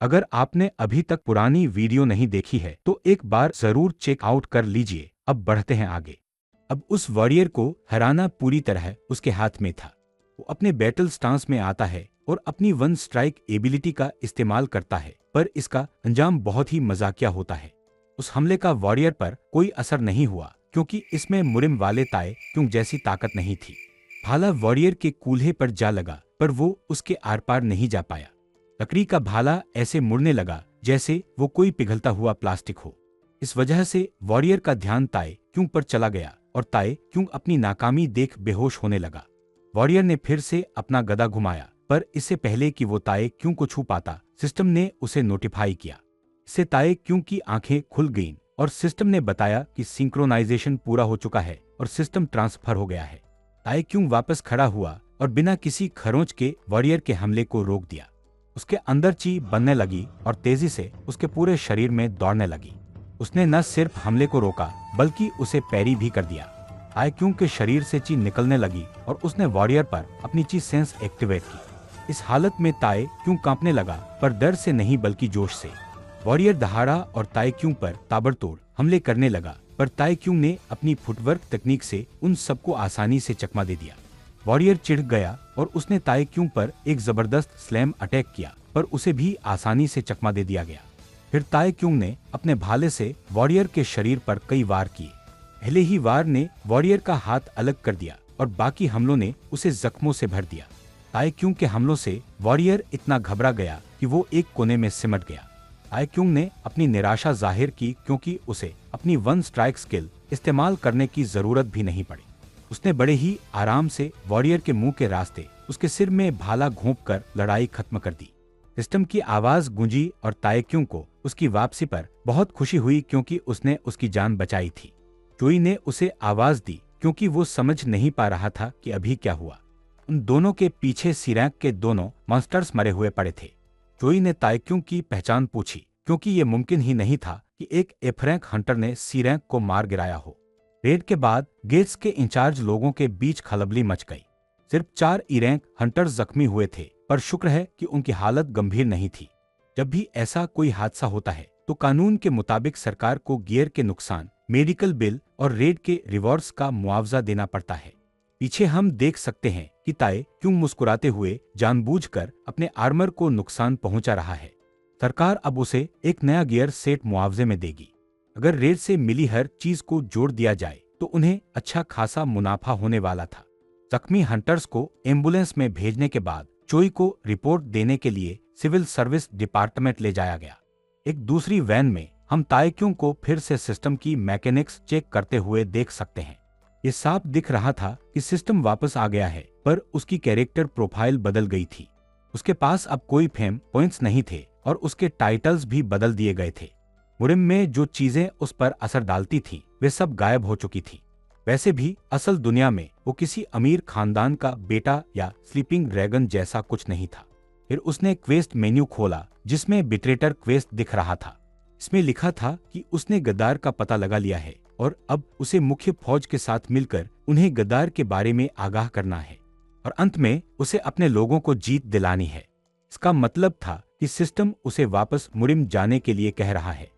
अगर आपने अभी तक पुरानी वीडियो नहीं देखी है तो एक बार जरूर चेक आउट कर लीजिए। अब बढ़ते हैं आगे। अब उस वॉरियर को हराना पूरी तरह उसके हाथ में था। वो अपने बैटल स्टांस में आता है और अपनी वन स्ट्राइक एबिलिटी का इस्तेमाल करता है, पर इसका अंजाम बहुत ही मजाकिया होता है। उस हमले का वॉरियर पर कोई असर नहीं हुआ क्योंकि इसमें मुरिम वाले ताए क्यों जैसी ताकत नहीं थी। भाला वॉरियर के कूल्हे पर जा लगा पर वो उसके आर पार नहीं जा पाया। लकड़ी का भाला ऐसे मुड़ने लगा जैसे वो कोई पिघलता हुआ प्लास्टिक हो। इस वजह से वॉरियर का ध्यान ताए क्यों पर चला गया और ताए क्यों अपनी नाकामी देख बेहोश होने लगा। वॉरियर ने फिर से अपना गदा घुमाया, पर इससे पहले कि वो ताए क्यों को छू पाता, सिस्टम ने उसे नोटिफाई किया। इससे ताए क्यों की आंखें खुल गईं और सिस्टम ने बताया कि सिंक्रोनाइजेशन पूरा हो चुका है और सिस्टम ट्रांसफर हो गया है। ताए क्यों वापस खड़ा हुआ और बिना किसी खरोंच के वॉरियर के हमले को रोक दिया। उसके अंदर ची बनने लगी और तेजी से उसके पूरे शरीर में दौड़ने लगी। उसने न सिर्फ हमले को रोका बल्कि उसे पैरी भी कर दिया। ताए क्यों के शरीर से ची निकलने लगी और उसने वॉरियर पर अपनी ची सेंस एक्टिवेट की। इस हालत में ताए क्यों कांपने लगा, पर डर से नहीं बल्कि जोश से। वॉरियर दहाड़ा और ताए क्यों पर ताबड़तोड़ हमले करने लगा, पर ताए क्यों ने अपनी फुटवर्क तकनीक से उन सबको आसानी से चकमा दे दिया। वॉरियर चिढ़ गया और उसने ताए क्यों पर एक जबरदस्त स्लैम अटैक किया, पर उसे भी आसानी से चकमा दे दिया गया। फिर ताए क्यों ने अपने भाले से वॉरियर के शरीर पर कई वार किए। पहले ही वार ने वॉरियर का हाथ अलग कर दिया और बाकी हमलों ने उसे जख्मों से भर दिया। ताए क्यों के हमलों से वॉरियर इतना घबरा गया कि वो एक कोने में सिमट गया। ताए क्यों ने अपनी निराशा जाहिर की क्योंकि उसे अपनी वन स्ट्राइक स्किल इस्तेमाल करने की जरूरत भी नहीं पड़ी। उसने बड़े ही आराम से वॉरियर के मुंह के रास्ते उसके सिर में भाला घोंपकर लड़ाई खत्म कर दी। सिस्टम की आवाज गूंजी और ताए क्यों को उसकी वापसी पर बहुत खुशी हुई क्योंकि उसने उसकी जान बचाई थी। चोई ने उसे आवाज दी क्योंकि वो समझ नहीं पा रहा था कि अभी क्या हुआ। उन दोनों के पीछे सीरैंक के दोनों मॉन्स्टर्स मरे हुए पड़े थे। चोई ने ताए क्यों की पहचान पूछी क्योंकि ये मुमकिन ही नहीं था कि एक एफरैंक हंटर ने सीरैंक को मार गिराया हो। रेड के बाद गेट्स के इंचार्ज लोगों के बीच खलबली मच गई। सिर्फ 4 ईरैंक हंटर्स जख्मी हुए थे, पर शुक्र है कि उनकी हालत गंभीर नहीं थी। जब भी ऐसा कोई हादसा होता है तो कानून के मुताबिक सरकार को गियर के नुकसान, मेडिकल बिल और रेड के रिवॉर्ड्स का मुआवजा देना पड़ता है। पीछे हम देख सकते हैं कि ताए क्यों मुस्कुराते हुए जानबूझकर अपने आर्मर को नुकसान पहुंचा रहा है। सरकार अब उसे एक नया गियर सेट मुआवजे में देगी। अगर रेड से मिली हर चीज को जोड़ दिया जाए तो उन्हें अच्छा खासा मुनाफा होने वाला था। जख्मी हंटर्स को एम्बुलेंस में भेजने के बाद चोई को रिपोर्ट देने के लिए सिविल सर्विस डिपार्टमेंट ले जाया गया। एक दूसरी वैन में हम ताए क्यों को फिर से सिस्टम की मैकेनिक्स चेक करते हुए देख सकते हैं। ये साफ दिख रहा था कि सिस्टम वापस आ गया है, पर उसकी कैरेक्टर प्रोफाइल बदल गई थी। उसके पास अब कोई फेम पॉइंट्स नहीं थे और उसके टाइटल्स भी बदल दिए गए थे। मुरिम में जो चीजें उस पर असर डालती थीं, वे सब गायब हो चुकी थी। वैसे भी असल दुनिया में वो किसी अमीर खानदान का बेटा या स्लीपिंग ड्रैगन जैसा कुछ नहीं था। फिर उसने क्वेस्ट मेन्यू खोला जिसमें बिट्रेटर क्वेस्ट दिख रहा था। इसमें लिखा था कि उसने गद्दार का पता लगा लिया है और अब उसे मुख्य फौज के साथ मिलकर उन्हें गद्दार के बारे में आगाह करना है और अंत में उसे अपने लोगों को जीत दिलानी है। इसका मतलब था कि सिस्टम उसे वापस मुरिम जाने के लिए कह रहा है।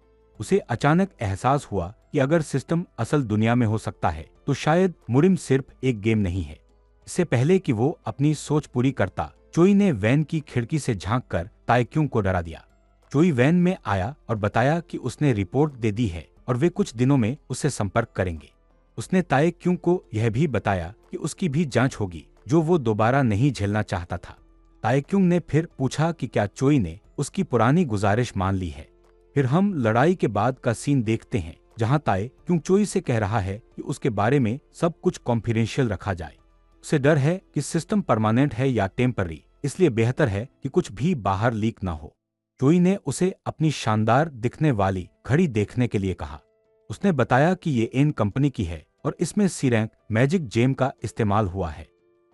उसे अचानक एहसास हुआ कि अगर सिस्टम असल दुनिया में हो सकता है तो शायद मुरिम सिर्फ एक गेम नहीं है। इससे पहले कि वो अपनी सोच पूरी करता, चोई ने वैन की खिड़की से झांककर ताए क्यों को डरा दिया। चोई वैन में आया और बताया कि उसने रिपोर्ट दे दी है और वे कुछ दिनों में उससे संपर्क करेंगे। उसने ताए क्यों को यह भी बताया कि उसकी भी जांच होगी, जो वो दोबारा नहीं झेलना चाहता था। ताए क्यों ने फिर पूछा कि क्या चोई ने उसकी पुरानी गुजारिश मान ली है। फिर हम लड़ाई के बाद का सीन देखते हैं जहां ताए क्यों चोई से कह रहा है कि उसके बारे में सब कुछ कॉन्फिडेंशियल रखा जाए। उसे डर है कि सिस्टम परमानेंट है या टेम्पररी, इसलिए बेहतर है कि कुछ भी बाहर लीक ना हो। चोई ने उसे अपनी शानदार दिखने वाली घड़ी देखने के लिए कहा। उसने बताया कि ये एन कंपनी की है और इसमें सीरैंक मैजिक जेम का इस्तेमाल हुआ है।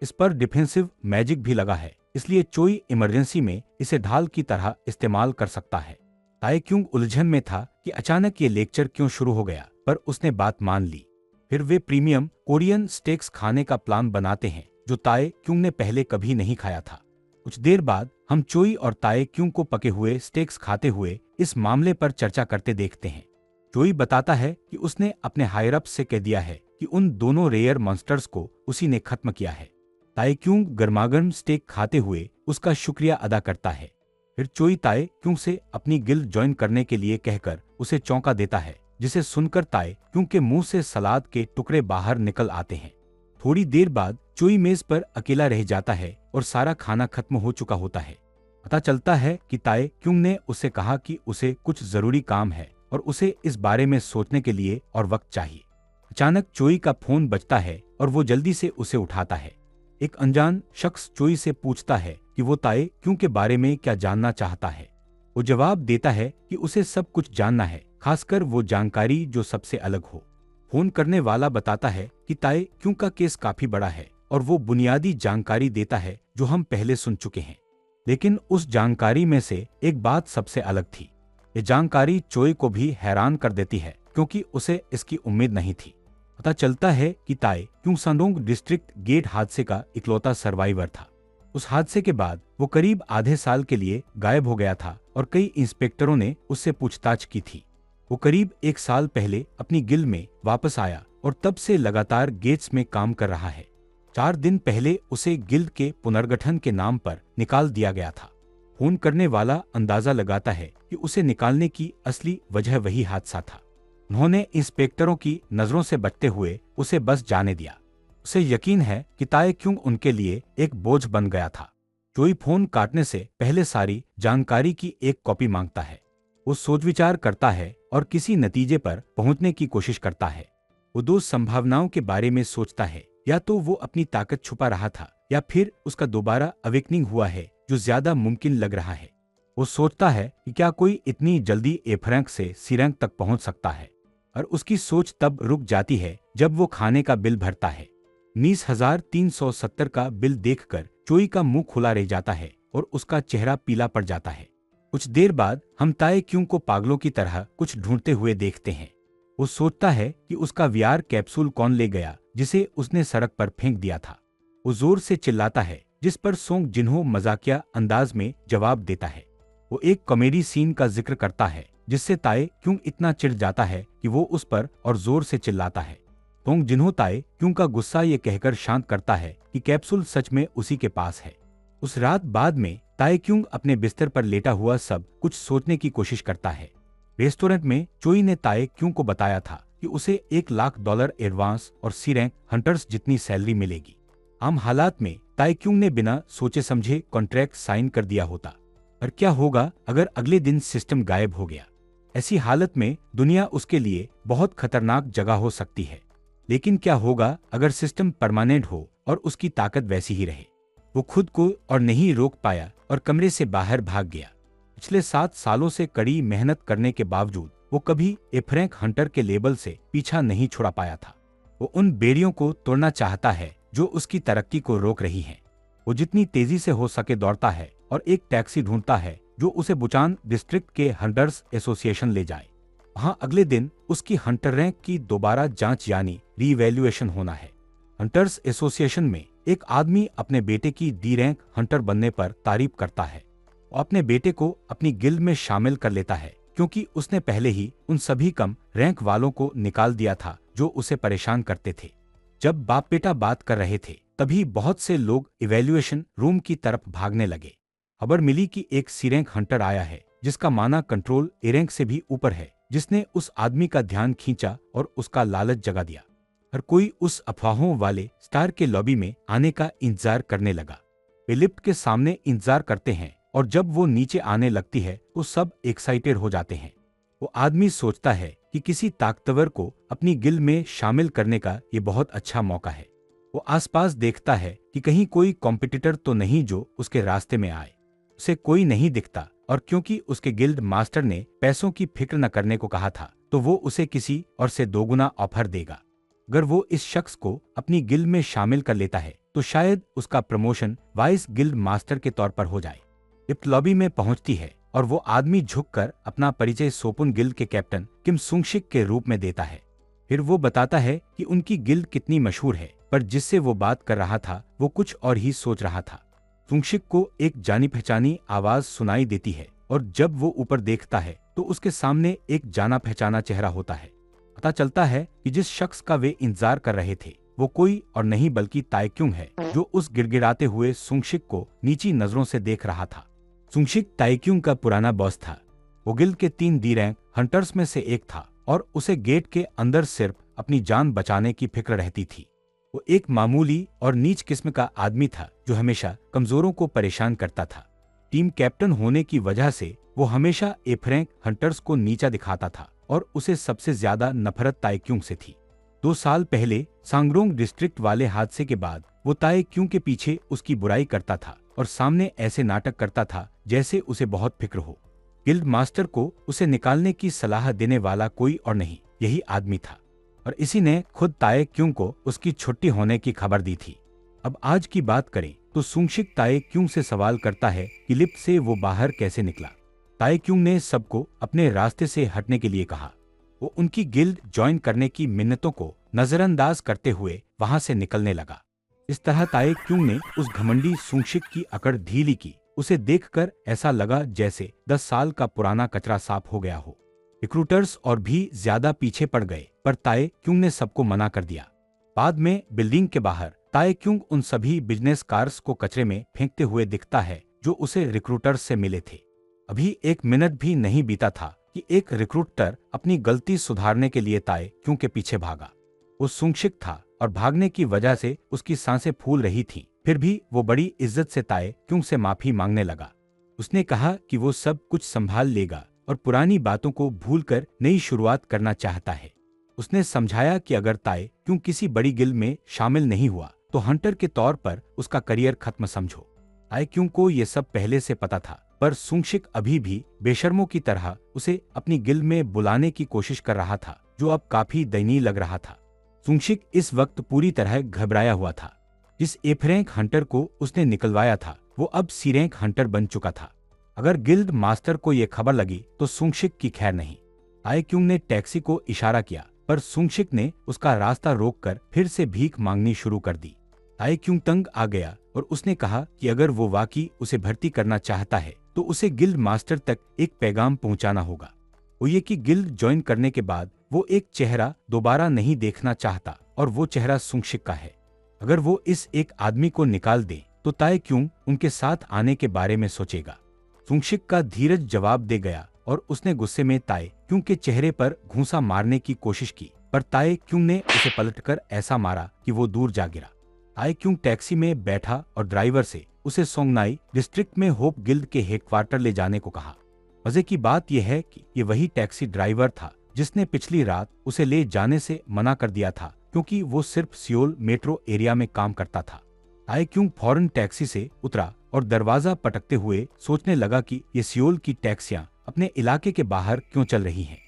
इस पर डिफेंसिव मैजिक भी लगा है, इसलिए चोई इमरजेंसी में इसे ढाल की तरह इस्तेमाल कर सकता है। ताए क्यों उलझन में था कि अचानक ये लेक्चर क्यों शुरू हो गया, पर उसने बात मान ली। फिर वे प्रीमियम कोरियन स्टेक्स खाने का प्लान बनाते हैं जो ताए क्यों ने पहले कभी नहीं खाया था। कुछ देर बाद हम चोई और ताए क्यों को पके हुए स्टेक्स खाते हुए इस मामले पर चर्चा करते देखते हैं। चोई बताता है कि उसने अपने हायर अप से कह दिया है कि उन दोनों रेयर मॉन्स्टर्स को उसी ने खत्म किया है। ताए क्यों गर्मागर्म स्टेक खाते हुए उसका शुक्रिया अदा करता है। फिर चोई ताए क्यों से अपनी गिल्ड ज्वाइन करने के लिए कहकर उसे चौंका देता है, जिसे सुनकर ताए क्यों के मुंह से सलाद के टुकड़े बाहर निकल आते हैं। थोड़ी देर बाद चोई मेज पर अकेला रह जाता है और सारा खाना खत्म हो चुका होता है। पता चलता है कि ताए क्यों ने उसे कहा कि उसे कुछ जरूरी काम है और उसे इस बारे में सोचने के लिए और वक्त चाहिए। अचानक चोई का फोन बजता है और वो जल्दी से उसे उठाता है। एक अनजान शख्स चोई से पूछता है कि वो ताए क्यों के बारे में क्या जानना चाहता है। वो जवाब देता है कि उसे सब कुछ जानना है, खासकर वो जानकारी जो सबसे अलग हो। फोन करने वाला बताता है कि ताए क्यों का केस काफी बड़ा है और वो बुनियादी जानकारी देता है जो हम पहले सुन चुके हैं। लेकिन उस जानकारी में से एक बात सबसे अलग थी। ये जानकारी चोई को भी हैरान कर देती है क्योंकि उसे इसकी उम्मीद नहीं थी। पता चलता है कि ताए क्यों संडोंग डिस्ट्रिक्ट गेट हादसे का इकलौता सर्वाइवर था। उस हादसे के बाद वो करीब आधे साल के लिए गायब हो गया था और कई इंस्पेक्टरों ने उससे पूछताछ की थी। वो करीब एक साल पहले अपनी गिल्ड में वापस आया और तब से लगातार गेट्स में काम कर रहा है। 4 दिन पहले उसे गिल्ड के पुनर्गठन के नाम पर निकाल दिया गया था। फोन करने वाला अंदाजा लगाता है कि उसे निकालने की असली वजह वही हादसा था। उन्होंने इंस्पेक्टरों की नजरों से बचते हुए उसे बस जाने दिया। उसे यकीन है कि ताए क्यों उनके लिए एक बोझ बन गया था। चोई फोन काटने से पहले सारी जानकारी की एक कॉपी मांगता है। वो सोच विचार करता है और किसी नतीजे पर पहुंचने की कोशिश करता है। वो 2 संभावनाओं के बारे में सोचता है, या तो वो अपनी ताकत छुपा रहा था या फिर उसका दोबारा अवेकनिंग हुआ है, जो ज्यादा मुमकिन लग रहा है। वो सोचता है कि क्या कोई इतनी जल्दी एफ रैंक से सी रैंक तक पहुंच सकता है, और उसकी सोच तब रुक जाती है जब वो खाने का बिल भरता है। 19,370 का बिल देखकर चोई का मुंह खुला रह जाता है और उसका चेहरा पीला पड़ जाता है। कुछ देर बाद हम ताए क्यों को पागलों की तरह कुछ ढूंढते हुए देखते हैं। वो सोचता है कि उसका वीआर कैप्सूल कौन ले गया जिसे उसने सड़क पर फेंक दिया था। वो जोर से चिल्लाता है, जिस पर सोंग जिन्हो मजाकिया अंदाज में जवाब देता है। वो एक कॉमेडी सीन का जिक्र करता है जिससे ताए क्यों इतना चिढ़ जाता है कि वो उस पर और जोर से चिल्लाता है। सोंग जिन्हो ताए क्यों का गुस्सा ये कहकर शांत करता है कि कैप्सूल सच में उसी के पास है। उस रात बाद में ताए क्यों अपने बिस्तर पर लेटा हुआ सब कुछ सोचने की कोशिश करता है। रेस्टोरेंट में चोई ने ताए क्यों को बताया था कि उसे $1,00,000 एडवांस और सी रैंक हंटर्स जितनी सैलरी मिलेगी। आम हालात में ताए क्यों ने बिना सोचे समझे कॉन्ट्रैक्ट साइन कर दिया होता। और क्या होगा अगर अगले दिन सिस्टम गायब हो गया? ऐसी हालत में दुनिया उसके लिए बहुत खतरनाक जगह हो सकती है। लेकिन क्या होगा अगर सिस्टम परमानेंट हो और उसकी ताकत वैसी ही रहे? वो खुद को और नहीं रोक पाया और कमरे से बाहर भाग गया। पिछले 7 सालों से कड़ी मेहनत करने के बावजूद वो कभी एफ रैंक हंटर के लेबल से पीछा नहीं छुड़ा पाया था। वो उन बेड़ियों को तोड़ना चाहता है जो उसकी तरक्की को रोक रही हैं। वो जितनी तेजी से हो सके दौड़ता है और एक टैक्सी ढूंढता है जो उसे बुचान डिस्ट्रिक्ट के हंटर्स एसोसिएशन ले जाए। वहां अगले दिन उसकी हंटर रैंक की दोबारा जांच यानी रीवैल्यूएशन होना है। हंटर्स एसोसिएशन में एक आदमी अपने बेटे की डी रैंक हंटर बनने पर तारीफ करता है। वो अपने बेटे को अपनी गिल्ड में शामिल कर लेता है क्योंकि उसने पहले ही उन सभी कम रैंक वालों को निकाल दिया था जो उसे परेशान करते थे। जब बाप बेटा बात कर रहे थे तभी बहुत से लोग इवैल्यूएशन रूम की तरफ भागने लगे। खबर मिली कि एक सी रैंक हंटर आया है जिसका माना कंट्रोल ए रैंक से भी ऊपर है, जिसने उस आदमी का ध्यान खींचा और उसका लालच जगा दिया। हर कोई उस अफवाहों वाले स्टार के लॉबी में आने का इंतजार करने लगा। वे लिफ्ट के सामने इंतजार करते हैं और जब वो नीचे आने लगती है तो सब एक्साइटेड हो जाते हैं। वो आदमी सोचता है कि किसी ताकतवर को अपनी गिल्ड में शामिल करने का ये बहुत अच्छा मौका है। वो आसपास देखता है कि कहीं कोई कॉम्पिटिटर तो नहीं जो उसके रास्ते में आए। उसे कोई नहीं दिखता और क्योंकि उसके गिल्ड मास्टर ने पैसों की फिक्र न करने को कहा था तो वो उसे किसी और से दोगुना ऑफर देगा। अगर वो इस शख्स को अपनी गिल्ड में शामिल कर लेता है तो शायद उसका प्रमोशन वाइस गिल्ड मास्टर के तौर पर हो जाए। लिफ्ट लॉबी में पहुंचती है और वो आदमी झुककर अपना परिचय सोपुन गिल्ड के कैप्टन किम सुंगशिक के रूप में देता है। फिर वो बताता है कि उनकी गिल्ड कितनी मशहूर है, पर जिससे वो बात कर रहा था वो कुछ और ही सोच रहा था। सुंगशिक को एक जानी पहचानी आवाज सुनाई देती है और जब वो ऊपर देखता है तो उसके सामने एक जाना पहचाना चेहरा होता है। पता चलता है कि जिस शख्स का वे इंतजार कर रहे थे वो कोई और नहीं बल्कि ताइक्यूंग है, जो उस गिड़गिड़ाते हुए सुंगशिक को नीची नजरों से देख रहा था। सुंगशिक ताइक्यूंग का पुराना बॉस था। वो गिल्ड के 3 डी रैंक हंटर्स में से एक था और उसे गेट के अंदर सिर्फ अपनी जान बचाने की फिक्र रहती थी। वो एक मामूली और नीच किस्म का आदमी था जो हमेशा कमजोरों को परेशान करता था। टीम कैप्टन होने की वजह से वो हमेशा एफ रैंक हंटर्स को नीचा दिखाता था और उसे सबसे ज्यादा नफरत ताइक्यूंग से थी। 2 साल पहले सांगरोंग डिस्ट्रिक्ट वाले हादसे के बाद वो ताइक्यूंग के पीछे उसकी बुराई करता था और सामने ऐसे नाटक करता था जैसे उसे बहुत फिक्र हो। गिल्ड मास्टर को उसे निकालने की सलाह देने वाला कोई और नहीं, यही आदमी था और इसी ने खुद ताइक्यूंग को उसकी छुट्टी होने की खबर दी थी। अब आज की बात करें तो सुंगशिक ताइक्यूंग से सवाल करता है कि लिफ्ट से वो बाहर कैसे निकला। ताइक्यूंग ने सबको अपने रास्ते से हटने के लिए कहा। वो उनकी गिल्ड ज्वाइन करने की मिन्नतों को नजरअंदाज करते हुए वहां से निकलने लगा। इस तरह ताइक्यूंग ने उस घमंडी सुंगशिक की अकड़ ढीली की। उसे देखकर ऐसा लगा जैसे 10 साल का पुराना कचरा साफ हो गया हो। रिक्रूटर्स और भी ज्यादा पीछे पड़ गए पर ताइक्यूंग ने सबको मना कर दिया। बाद में बिल्डिंग के बाहर ताइक्यूंग उन सभी बिजनेस कार्स को कचरे में फेंकते हुए दिखता है जो उसे रिक्रूटर्स से मिले थे। अभी 1 मिनट भी नहीं बीता था कि एक रिक्रूटर अपनी गलती सुधारने के लिए ताइक्यूंग के पीछे भागा। वो सुंगशिक था और भागने की वजह से उसकी सांसें फूल रही थीं। फिर भी वो बड़ी इज्जत से ताइक्यूंग से माफी मांगने लगा। उसने कहा कि वो सब कुछ संभाल लेगा और पुरानी बातों को भूलकर नई शुरुआत करना चाहता है। उसने समझाया कि अगर ताइक्यूंग किसी बड़ी गिल्ड में शामिल नहीं हुआ तो हंटर के तौर पर उसका करियर खत्म समझो। ताइक्यूंग को ये सब पहले से पता था, पर सुंगशिक अभी भी बेशर्मों की तरह उसे अपनी गिल्ड में बुलाने की कोशिश कर रहा था, जो अब काफी दयनीय लग रहा था। सुंगशिक इस वक्त पूरी तरह घबराया हुआ था। जिस एफ रैंक हंटर को उसने निकलवाया था वो अब सी रैंक हंटर बन चुका था। अगर गिल्ड मास्टर को यह खबर लगी तो सुंगशिक की खैर नहीं। ताइक्यूंग ने टैक्सी को इशारा किया पर सुंगशिक ने उसका रास्ता रोककर फिर से भीख मांगनी शुरू कर दी। ताइक्यूंग तंग आ गया और उसने कहा कि अगर वो वाकई उसे भर्ती करना चाहता है तो उसे गिल्ड मास्टर तक एक पैगाम पहुंचाना होगा। वो ये कि गिल्ड ज्वाइन करने के बाद वो एक चेहरा दोबारा नहीं देखना चाहता और वो चेहरा सुंगशिक का है। अगर वो इस एक आदमी को निकाल दे तो ताइक्यूंग उनके साथ आने के बारे में सोचेगा। सुंगशिक का धीरज जवाब दे गया और उसने गुस्से में ताइक्यूंग के चेहरे पर घूंसा मारने की कोशिश की, पर ताइक्यूंग ने उसे पलटकर ऐसा मारा कि वो दूर जा गिरा। ताइक्यूंग टैक्सी में बैठा और ड्राइवर से उसे सोंगनाई डिस्ट्रिक्ट में होप गिल्ड के हेडक्वार्टर ले जाने को कहा। मजे की बात यह है कि ये वही टैक्सी ड्राइवर था जिसने पिछली रात उसे ले जाने से मना कर दिया था, क्योंकि वो सिर्फ सियोल मेट्रो एरिया में काम करता था। ताइक्यूंग फौरन टैक्सी से उतरा और दरवाजा पटकते हुए सोचने लगा कि ये सियोल की टैक्सियां अपने इलाके के बाहर क्यों चल रही हैं।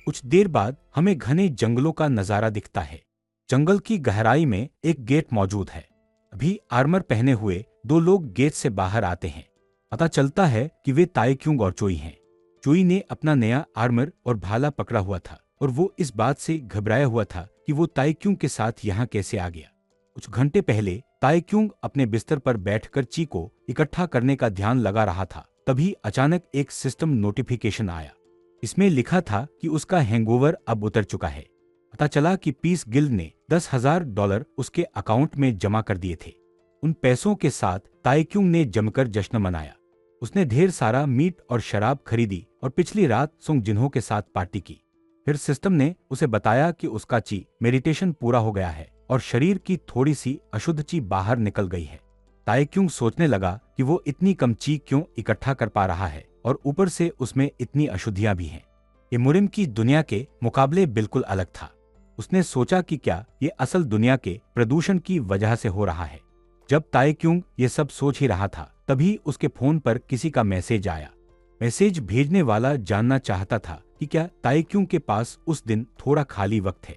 कुछ देर बाद हमें घने जंगलों का नजारा दिखता है। जंगल की गहराई में एक गेट मौजूद है। अभी आर्मर पहने हुए 2 लोग गेट से बाहर आते हैं। पता चलता है कि वे ताइक्यूंग और चोई हैं। चोई ने अपना नया आर्मर और भाला पकड़ा हुआ था और वो इस बात से घबराया हुआ था कि वो ताइक्यूंग के साथ यहाँ कैसे आ गया। कुछ घंटे पहले ताइक्यूंग अपने बिस्तर पर बैठकर ची को इकट्ठा करने का ध्यान लगा रहा था, तभी अचानक एक सिस्टम नोटिफिकेशन आया। इसमें लिखा था कि उसका हैंगओवर अब उतर चुका है। पता चला कि पीस गिल्ड ने $10,000 उसके अकाउंट में जमा कर दिए थे। उन पैसों के साथ ताइक्यूंग ने जमकर जश्न मनाया। उसने ढेर सारा मीट और शराब खरीदी और पिछली रात सुंग जिन्हों के साथ पार्टी की। फिर सिस्टम ने उसे बताया कि उसका ची मेडिटेशन पूरा हो गया है और शरीर की थोड़ी सी अशुद्ध ची बाहर निकल गई है। ताइक्यूंग सोचने लगा कि वो इतनी कम ची क्यों इकट्ठा कर पा रहा है और ऊपर से उसमें इतनी अशुद्धियां भी हैं। ये मुरिम की दुनिया के मुकाबले बिल्कुल अलग था। उसने सोचा कि क्या ये असल दुनिया के प्रदूषण की वजह से हो रहा है। जब ताइक्यूंग ये सब सोच ही रहा था तभी उसके फोन पर किसी का मैसेज आया। मैसेज भेजने वाला जानना चाहता था कि क्या ताइक्यूंग के पास उस दिन थोड़ा खाली वक्त है।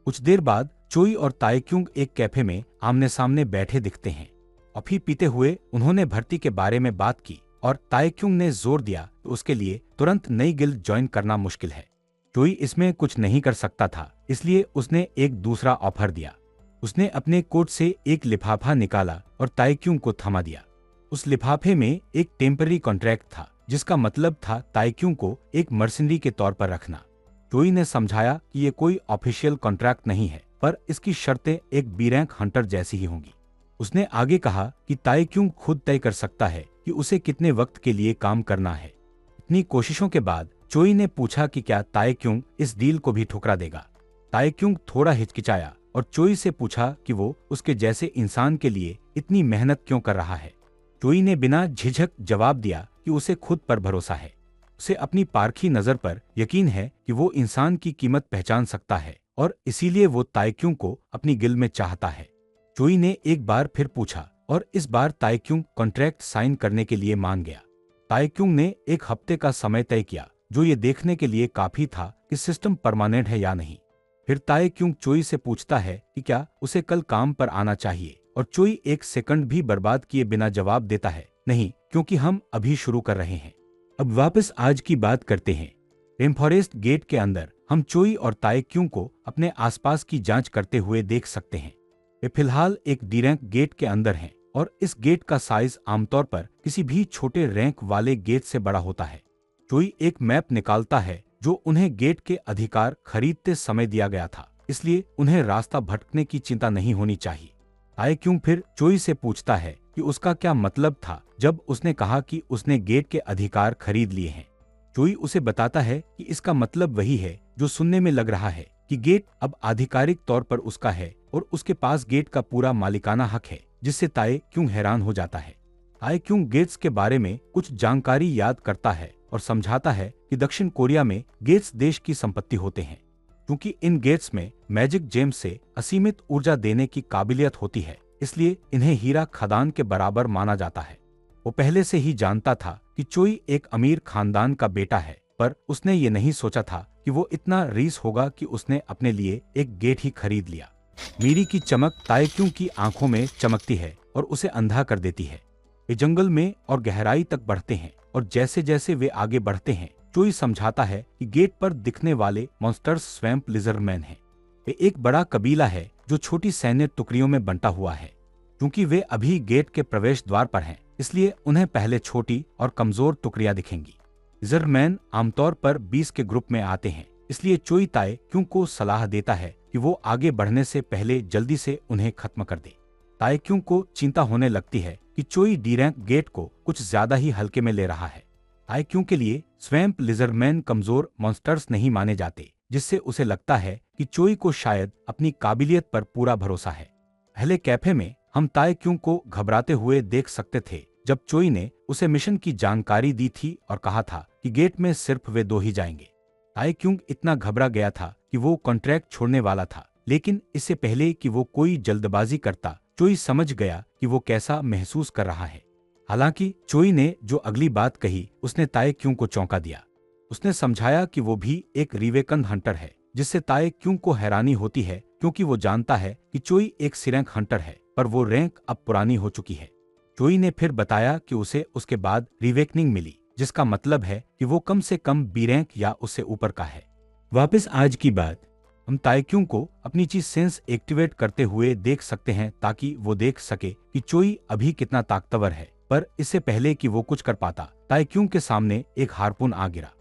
कुछ देर बाद चोई और ताइक्यूंग एक कैफे में आमने सामने बैठे दिखते हैं। कॉफी पीते हुए उन्होंने भर्ती के बारे में बात की और ताइक्यूंग ने जोर दिया तो उसके लिए तुरंत नई गिल्ड ज्वाइन करना मुश्किल है। चोई इसमें कुछ नहीं कर सकता था, इसलिए उसने एक दूसरा ऑफर दिया। उसने अपने कोट से एक लिफाफा निकाला और ताइक्यूंग को थमा दिया। उस लिफाफे में एक टेम्पररी कॉन्ट्रैक्ट था, जिसका मतलब था ताइक्यूंग को एक मर्सिनरी के तौर पर रखना। चोई ने समझाया कि ये कोई ऑफिशियल कॉन्ट्रैक्ट नहीं है, पर इसकी शर्तें एक बी रैंक हंटर जैसी ही होंगी। उसने आगे कहा कि ताइक्यूंग खुद तय कर सकता है कि उसे कितने वक्त के लिए काम करना है। इतनी कोशिशों के बाद चोई ने पूछा कि क्या ताइक्यूंग इस डील को भी ठुकरा देगा। ताइक्यूंग थोड़ा हिचकिचाया और चोई से पूछा कि वो उसके जैसे इंसान के लिए इतनी मेहनत क्यों कर रहा है। चोई ने बिना झिझक जवाब दिया कि उसे खुद पर भरोसा है। उसे अपनी पारखी नजर पर यकीन है कि वो इंसान की कीमत पहचान सकता है और इसीलिए वो ताइक्यूंग को अपनी गिल में चाहता है। चोई ने एक बार फिर पूछा और इस बार ताइक्यूंग कॉन्ट्रैक्ट साइन करने के लिए मान गया। ताइक्यूंग ने एक हफ्ते का समय तय किया, जो ये देखने के लिए काफी था कि सिस्टम परमानेंट है या नहीं। फिर ताइक्यूंग चोई से पूछता है कि क्या उसे कल काम पर आना चाहिए, और चोई एक सेकंड भी बर्बाद किए बिना जवाब देता है, नहीं, क्योंकि हम अभी शुरू कर रहे हैं। अब वापस आज की बात करते हैं। रेनफॉरेस्ट गेट के अंदर हम चोई और ताइक्यूंग को अपने आसपास की जांच करते हुए देख सकते हैं। वे फिलहाल एक डी रैंक गेट के अंदर हैं और इस गेट का साइज आमतौर पर किसी भी छोटे रैंक वाले गेट से बड़ा होता है। चोई एक मैप निकालता है जो उन्हें गेट के अधिकार खरीदते समय दिया गया था, इसलिए उन्हें रास्ता भटकने की चिंता नहीं होनी चाहिए। ताइक्यूंग फिर चोई से पूछता है कि उसका क्या मतलब था जब उसने कहा कि उसने गेट के अधिकार खरीद लिए हैं। चोई उसे बताता है कि इसका मतलब वही है जो सुनने में लग रहा है कि गेट अब आधिकारिक तौर पर उसका है और उसके पास गेट का पूरा मालिकाना हक है, जिससे ताइक्यूंग हैरान हो जाता है। ताइक्यूंग गेट्स के बारे में कुछ जानकारी याद करता है और समझाता है कि दक्षिण कोरिया में गेट्स देश की संपत्ति होते हैं, क्योंकि इन गेट्स में मैजिक जेम्स से असीमित ऊर्जा देने की काबिलियत होती है, इसलिए इन्हें हीरा खदान के बराबर माना जाता है। वो पहले से ही जानता था कि चोई एक अमीर खानदान का बेटा है, पर उसने ये नहीं सोचा था कि वो इतना रीस होगा कि उसने अपने लिए एक गेट ही खरीद लिया। मीरी की चमक ताइक्यूंग की आंखों में चमकती है और उसे अंधा कर देती है। वे जंगल में और गहराई तक बढ़ते हैं और जैसे जैसे वे आगे बढ़ते हैं, चोई समझाता है कि गेट पर दिखने वाले मॉन्स्टर्स स्वैम्प लिजर्डमैन हैं। वे एक बड़ा कबीला है जो छोटी सैन्य टुकड़ियों में बंटा हुआ है। क्योंकि वे अभी गेट के प्रवेश द्वार पर हैं, इसलिए उन्हें पहले छोटी और कमजोर टुकड़ियां दिखेंगी। लिजर्डमैन आमतौर पर 20 के ग्रुप में आते हैं, इसलिए चोई ताइक्यूंग को सलाह देता है कि वो आगे बढ़ने से पहले जल्दी से उन्हें खत्म कर दे। ताइक्यूंग को चिंता होने लगती है कि चोई डी रैंक गेट को कुछ ज्यादा ही हल्के में ले रहा है। ताइक्यूंग के लिए स्वैम्प लिजर्डमैन कमजोर मॉन्स्टर्स नहीं माने जाते, जिससे उसे लगता है कि चोई को शायद अपनी काबिलियत पर पूरा भरोसा है। पहले कैफे में हम ताइक्यूंग को घबराते हुए देख सकते थे जब चोई ने उसे मिशन की जानकारी दी थी और कहा था कि गेट में सिर्फ वे 2 ही जाएंगे। ताइक्यूंग इतना घबरा गया था कि वो कॉन्ट्रैक्ट छोड़ने वाला था, लेकिन इससे पहले कि वो कोई जल्दबाजी करता, चोई समझ गया कि वो कैसा महसूस कर रहा है। हालांकि चोई ने जो अगली बात कही उसने ताइक्यूंग को चौंका दिया। उसने समझाया कि वो भी एक रिवेकन हंटर है, जिससे ताइक्यूंग को हैरानी होती है क्योंकि वो जानता है कि चोई एक सी रैंक हंटर है, पर वो रैंक अब पुरानी हो चुकी है। चोई ने फिर बताया कि उसे उसके बाद रिवेकनिंग मिली, जिसका मतलब है कि वो कम से कम बी रैंक या उससे ऊपर का है। वापस आज की बात, हम ताइक्यूंग को अपनी चीज सेंस एक्टिवेट करते हुए देख सकते हैं ताकि वो देख सके कि चोई अभी कितना ताकतवर है, पर इससे पहले कि वो कुछ कर पाता, ताइक्यूंग के सामने एक हार्पून आ गिरा।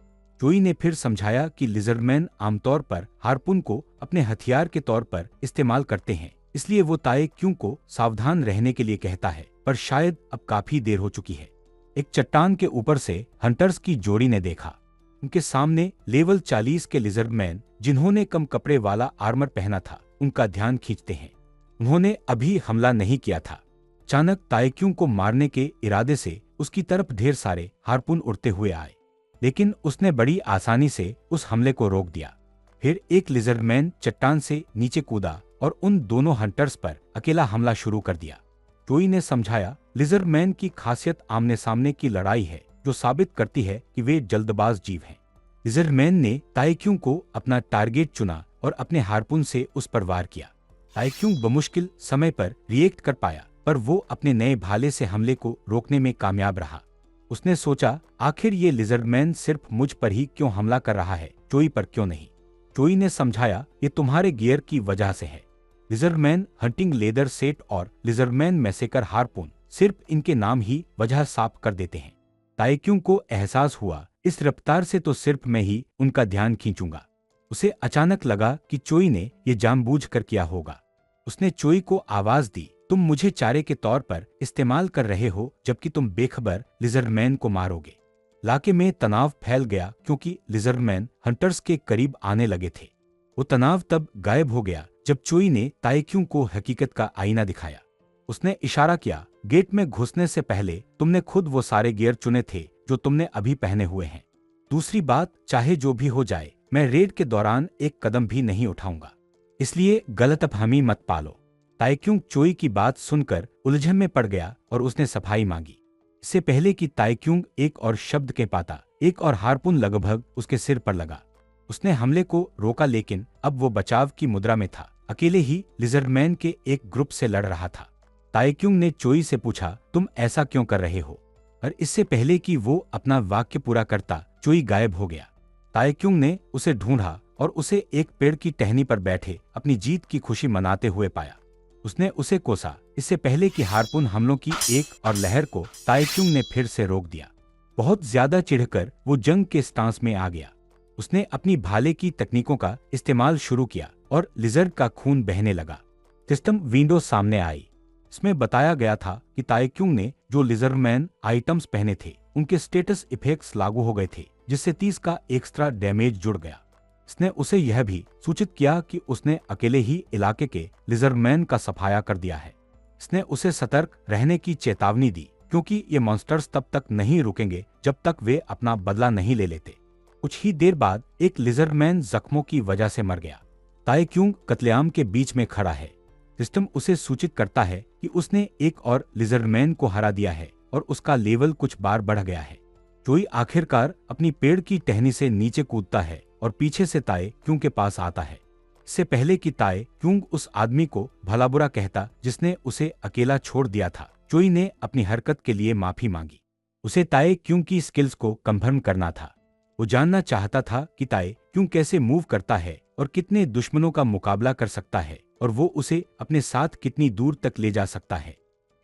चोई ने फिर समझाया कि लिजर्डमैन आमतौर पर हार्पून को अपने हथियार के तौर पर इस्तेमाल करते हैं, इसलिए वो ताइक्यूंग को सावधान रहने के लिए कहता है, पर शायद अब काफी देर हो चुकी है। एक चट्टान के ऊपर से हंटर्स की जोड़ी ने देखा। उनके सामने लेवल 40 के लिजर्डमैन, जिन्होंने कम कपड़े वाला आर्मर पहना था, उनका ध्यान खींचते हैं। उन्होंने अभी हमला नहीं किया था। अचानक ताइक्यूंग को मारने के इरादे से उसकी तरफ ढेर सारे हार्पून उड़ते हुए आए, लेकिन उसने बड़ी आसानी से उस हमले को रोक दिया। फिर एक लिजर्डमैन चट्टान से नीचे कूदा और उन दोनों हंटर्स पर अकेला हमला शुरू कर दिया। चोई ने समझाया, लिजर्डमैन की खासियत आमने सामने की लड़ाई है, जो साबित करती है कि वे जल्दबाज जीव हैं। लिजर्डमैन ने ताइक्यूंग को अपना टारगेट चुना और अपने हार्पून से उस पर वार किया। ताइक्यूंग बमुश्किल समय पर रिएक्ट कर पाया, पर वो अपने नए भाले से हमले को रोकने में कामयाब रहा। उसने सोचा, आखिर ये लिजर्डमैन सिर्फ मुझ पर ही क्यों हमला कर रहा है, चोई पर क्यों नहीं। चोई ने समझाया, ये तुम्हारे गियर की वजह से है। लिजर्डमैन हंटिंग लेदर सेट और लिजर्डमैन मैसेकर हार्पून सिर्फ इनके नाम ही वजह साफ कर देते हैं। ताइक्यूंग को एहसास हुआ, इस रफ्तार से तो सिर्फ मैं ही उनका ध्यान खींचूंगा। उसे अचानक लगा कि चोई ने ये जानबूझकर किया होगा। उसने चोई को आवाज दी, तुम मुझे चारे के तौर पर इस्तेमाल कर रहे हो जबकि तुम बेखबर लिजर्डमैन को मारोगे। इलाके में तनाव फैल गया क्योंकि लिजर्डमैन हंटर्स के करीब आने लगे थे। वो तनाव तब गायब हो गया जब चोई ने ताइक्यूंग को हकीकत का आईना दिखाया। उसने इशारा किया, गेट में घुसने से पहले तुमने खुद वो सारे गियर चुने थे जो तुमने अभी पहने हुए हैं। दूसरी बात, चाहे जो भी हो जाए, मैं रेड के दौरान एक कदम भी नहीं उठाऊंगा, इसलिए गलतफहमी मत पालो। ताइक्यूंग चोई की बात सुनकर उलझन में पड़ गया और उसने सफाई मांगी। इससे पहले कि ताइक्यूंग एक और शब्द के पाता, एक और हार्पून लगभग उसके सिर पर लगा। उसने हमले को रोका, लेकिन अब वो बचाव की मुद्रा में था, अकेले ही लिजर्डमैन के एक ग्रुप से लड़ रहा था। ताइक्यूंग ने चोई से पूछा, तुम ऐसा क्यों कर रहे हो? और इससे पहले कि वो अपना वाक्य पूरा करता, चोई गायब हो गया। ताइक्यूंग ने उसे ढूंढा और उसे एक पेड़ की टहनी पर बैठे अपनी जीत की खुशी मनाते हुए पाया। उसने उसे कोसा, इससे पहले कि हार्पून हमलों की एक और लहर को ताइक्यूंग ने फिर से रोक दिया। बहुत ज्यादा चिढ़कर वो जंग के स्टांस में आ गया। उसने अपनी भाले की तकनीकों का इस्तेमाल शुरू किया और लिजर्ड का खून बहने लगा। सिस्टम विंडो सामने आई। इसमें बताया गया था कि ताइक्यूंग ने जो लिजर्डमैन आइटम्स पहने थे उनके स्टेटस इफेक्ट्स लागू हो गए थे, जिससे 30 का एक्स्ट्रा डैमेज जुड़ गया। इसने उसे यह भी सूचित किया कि उसने अकेले ही इलाके के लिजर्डमैन का सफाया कर दिया है। इसने उसे सतर्क रहने की चेतावनी दी, क्योंकि ये मॉन्स्टर्स तब तक नहीं रुकेंगे जब तक वे अपना बदला नहीं ले लेते। कुछ ही देर बाद एक लिजर्डमैन जख्मों की वजह से मर गया। ताइक्यूंग कत्लेआम के बीच में खड़ा है। सिस्टम उसे सूचित करता है कि उसने एक और लिजर्डमैन को हरा दिया है और उसका लेवल कुछ बार बढ़ गया है। चोई आखिरकार अपनी पेड़ की टहनी से नीचे कूदता है और पीछे से ताइक्यूंग के पास आता है। इससे पहले कि ताइक्यूंग उस आदमी को भला बुरा कहता जिसने उसे अकेला छोड़ दिया था, चोई ने अपनी हरकत के लिए माफी मांगी। उसे ताइक्यूंग की स्किल्स को कंफर्म करना था। वो जानना चाहता था कि ताइक्यूंग कैसे मूव करता है और कितने दुश्मनों का मुकाबला कर सकता है, और वो उसे अपने साथ कितनी दूर तक ले जा सकता है।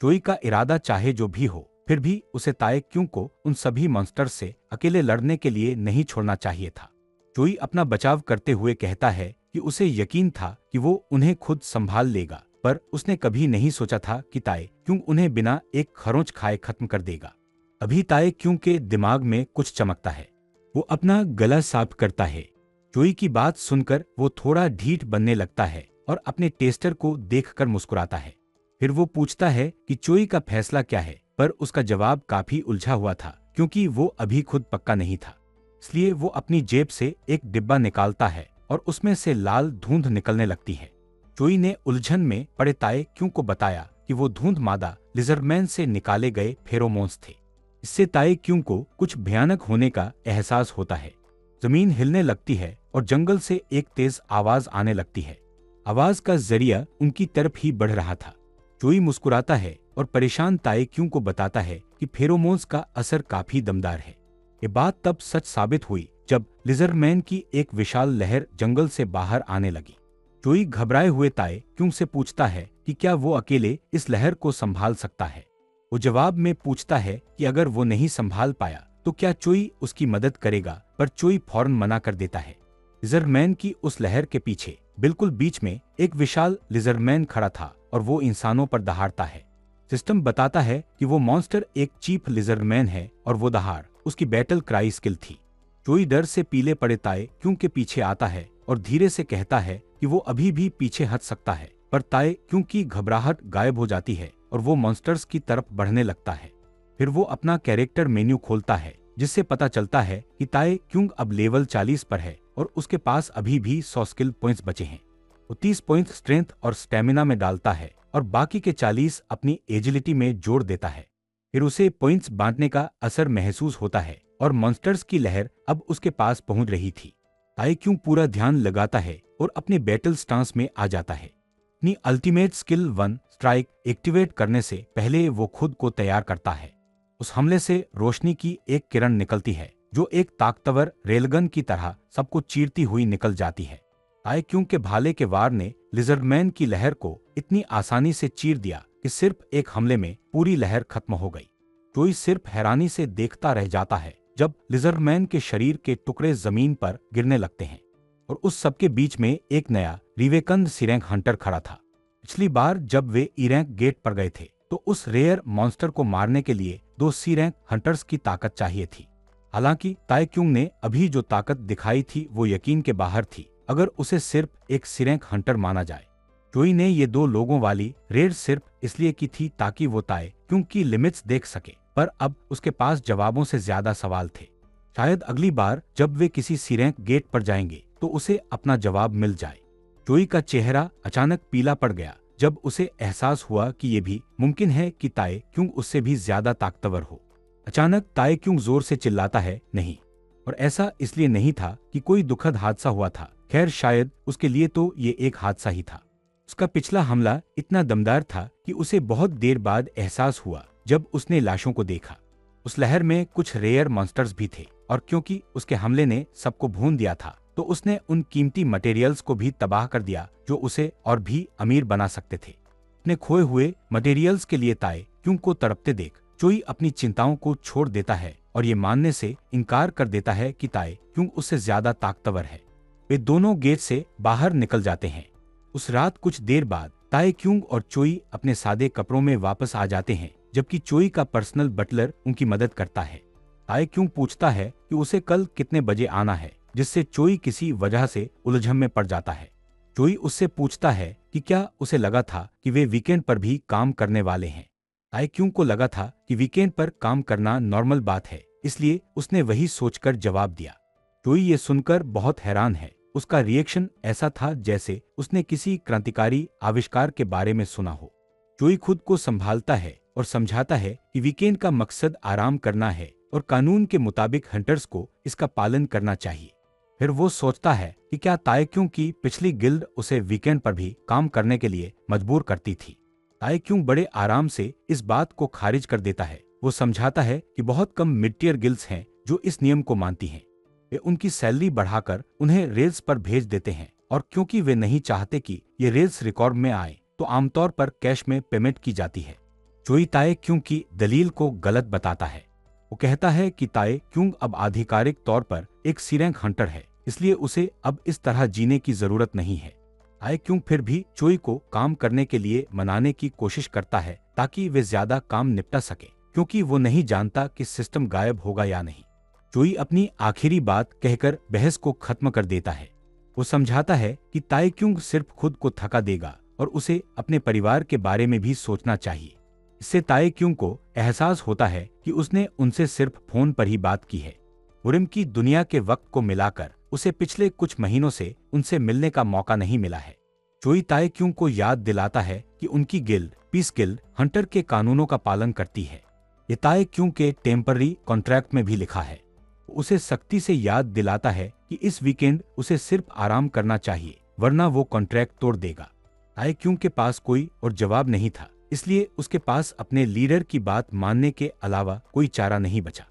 चोई का इरादा चाहे जो भी हो, फिर भी उसे ताइक्यूंग को उन सभी मॉन्स्टर्स से अकेले लड़ने के लिए नहीं छोड़ना चाहिए था। चोई अपना बचाव करते हुए कहता है कि उसे यकीन था कि वो उन्हें खुद संभाल लेगा, पर उसने कभी नहीं सोचा था कि ताइक्यूंग उन्हें बिना एक खरोंच खाए खत्म कर देगा। अभी ताइक्यूंग के दिमाग में कुछ चमकता है। वो अपना गला साफ करता है। चोई की बात सुनकर वो थोड़ा ढीठ बनने लगता है और अपने टेस्टर को देखकर मुस्कुराता है। फिर वो पूछता है कि चोई का फैसला क्या है, पर उसका जवाब काफी उलझा हुआ था, क्योंकि वो अभी खुद पक्का नहीं था। इसलिए वो अपनी जेब से एक डिब्बा निकालता है और उसमें से लाल धुंध निकलने लगती है। चोई ने उलझन में पड़े ताइक्यूंग को बताया कि वो धुंध मादा लिजर्डमैन से निकाले गए फेरोमोन्स थे। इससे ताइक्यूंग को कुछ भयानक होने का एहसास होता है। जमीन हिलने लगती है और जंगल से एक तेज आवाज आने लगती है। आवाज का जरिया उनकी तरफ ही बढ़ रहा था। चोई मुस्कुराता है और परेशान ताइक्यूंग को बताता है कि फेरोमोन्स का असर काफी दमदार है। ये बात तब सच साबित हुई जब लिजर्डमैन की एक विशाल लहर जंगल से बाहर आने लगी। चोई घबराए हुए ताइक्यूंग से पूछता है कि क्या वो अकेले इस लहर को संभाल सकता है। वो जवाब में पूछता है कि अगर वो नहीं संभाल पाया तो क्या चोई उसकी मदद करेगा, पर चोई फौरन मना कर देता है। लिजर्डमैन की उस लहर के पीछे बिल्कुल बीच में एक विशाल लिजर्डमैन खड़ा था और वो इंसानों पर दहाड़ता है। सिस्टम बताता है कि वो मॉन्स्टर एक चीफ लिजर्डमैन है और वो दहाड़ उसकी बैटल क्राई स्किल थी। चोई डर से पीले पड़े ताइक्यूंग के पीछे आता है और धीरे से कहता है कि वो अभी भी पीछे हट सकता है, पर ताइक्यूंग की घबराहट गायब हो जाती है और वो मॉन्स्टर्स की तरफ बढ़ने लगता है। फिर वो अपना कैरेक्टर मेन्यू खोलता है, जिससे पता चलता है कि ताइक्यूंग अब लेवल 40 पर है और उसके पास अभी भी 100 स्किल पॉइंट्स बचे हैं। वो 30 पॉइंट स्ट्रेंथ और स्टेमिना में डालता है और बाकी के 40 अपनी एजिलिटी में जोड़ देता है। फिर उसे पॉइंट्स बांटने का असर महसूस होता है और मॉन्स्टर्स की लहर अब उसके पास पहुंच रही थी। ताइक्यूंग पूरा ध्यान लगाता है और अपने बैटल स्टांस में आ जाता है। अपनी अल्टीमेट स्किल 1 स्ट्राइक एक्टिवेट करने से पहले वो खुद को तैयार करता है। उस हमले से रोशनी की एक किरण निकलती है जो एक ताकतवर रेलगन की तरह सबको चीरती हुई निकल जाती है। ताइक्यूंग के भाले के वार ने लिजर्डमैन की लहर को इतनी आसानी से चीर दिया कि सिर्फ एक हमले में पूरी लहर खत्म हो गई। चोई सिर्फ हैरानी से देखता रह जाता है जब लिजर्डमैन के शरीर के टुकड़े जमीन पर गिरने लगते हैं और उस सबके बीच में एक नया रिवेकंद सिरेंक हंटर खड़ा था। पिछली बार जब वे इरेंक गेट पर गए थे तो उस रेयर मॉन्स्टर को मारने के लिए 2 सिरेंक हंटर्स की ताकत चाहिए थी। हालांकि ताई क्यूंग ने अभी जो ताकत दिखाई थी वो यकीन के बाहर थी, अगर उसे सिर्फ एक सिरेंक हंटर माना जाए। चोई ने ये 2 लोगों वाली रेड सिर्फ इसलिए की थी ताकि वो ताई क्यूंग की लिमिट्स देख सके, पर अब उसके पास जवाबों से ज्यादा सवाल थे। शायद अगली बार जब वे किसी सिरेंक गेट पर जाएंगे तो उसे अपना जवाब मिल जाए। चोई का चेहरा अचानक पीला पड़ गया जब उसे एहसास हुआ कि ये भी मुमकिन है कि ताई क्यूंग उससे भी ज्यादा ताकतवर हो। अचानक ताई क्यूंग जोर से चिल्लाता है, नहीं। और ऐसा इसलिए नहीं था कि कोई दुखद हादसा हुआ था, खैर शायद उसके लिए तो ये एक हादसा ही था। उसका पिछला हमला इतना दमदार था कि उसे बहुत देर बाद एहसास हुआ जब उसने लाशों को देखा। उस लहर में कुछ रेयर मॉन्स्टर्स भी थे और क्योंकि उसके हमले ने सबको भून दिया था तो उसने उन कीमती मटेरियल्स को भी तबाह कर दिया जो उसे और भी अमीर बना सकते थे। अपने खोए हुए मटेरियल्स के लिए ताई क्यूंग को तड़पते देख चोई अपनी चिंताओं को छोड़ देता है और ये मानने से इनकार कर देता है कि ताई क्यूंग उससे ज्यादा ताकतवर है। वे दोनों गेट से बाहर निकल जाते हैं। उस रात कुछ देर बाद ताई क्यूंग और चोई अपने सादे कपड़ों में वापस आ जाते हैं, जबकि चोई का पर्सनल बटलर उनकी मदद करता है। ताई क्यूंग पूछता है कि उसे कल कितने बजे आना है, जिससे चोई किसी वजह से उलझन में पड़ जाता है। चोई उससे पूछता है कि क्या उसे लगा था कि वे वीकेंड पर भी काम करने वाले हैं। ताई क्यूंग को लगा था कि वीकेंड पर काम करना नॉर्मल बात है, इसलिए उसने वही सोचकर जवाब दिया। चोई ये सुनकर बहुत हैरान है। उसका रिएक्शन ऐसा था जैसे उसने किसी क्रांतिकारी आविष्कार के बारे में सुना हो। चोई खुद को संभालता है और समझाता है कि वीकेंड का मकसद आराम करना है और कानून के मुताबिक हंटर्स को इसका पालन करना चाहिए। फिर वो सोचता है कि क्या ताई क्यूंग की पिछली गिल्ड उसे वीकेंड पर भी काम करने के लिए मजबूर करती थी। ताई क्यूंग बड़े आराम से इस बात को खारिज कर देता है। वो समझाता है कि बहुत कम मिड टियर गिल्ड्स हैं जो इस नियम को मानती हैं। वे उनकी सैलरी बढ़ाकर उन्हें रेल्स पर भेज देते हैं और क्योंकि वे नहीं चाहते कि ये रेल्स रिकॉर्ड में आए तो आमतौर पर कैश में पेमेंट की जाती है। चोई ताई क्यूंग की दलील को गलत बताता है। वो कहता है कि ताई क्यूंग अब आधिकारिक तौर पर एक सिरेंक हंटर है, इसलिए उसे अब इस तरह जीने की जरूरत नहीं है। ताई क्यूंग फिर भी चोई को काम करने के लिए मनाने की कोशिश करता है ताकि वे ज्यादा काम निपटा सके, क्योंकि वो नहीं जानता कि सिस्टम गायब होगा या नहीं। चोई अपनी आखिरी बात कहकर बहस को खत्म कर देता है। वो समझाता है कि ताई क्यूंग सिर्फ खुद को थका देगा और उसे अपने परिवार के बारे में भी सोचना चाहिए। इससे ताई क्यूंग को एहसास होता है कि उसने उनसे सिर्फ फोन पर ही बात की है। उरिम की दुनिया के वक्त को मिलाकर उसे पिछले कुछ महीनों से उनसे मिलने का मौका नहीं मिला है। चोई ताई क्यूंग को याद दिलाता है कि उनकी गिल्ड पीस गिल्ड हंटर के कानूनों का पालन करती है। ये ताई क्यूंग के टेम्पररी कॉन्ट्रैक्ट में भी लिखा है। उसे सख्ती से याद दिलाता है कि इस वीकेंड उसे सिर्फ आराम करना चाहिए, वरना वो कॉन्ट्रैक्ट तोड़ देगा। ताई क्यूंग के पास कोई और जवाब नहीं था, इसलिए उसके पास अपने लीडर की बात मानने के अलावा कोई चारा नहीं बचा।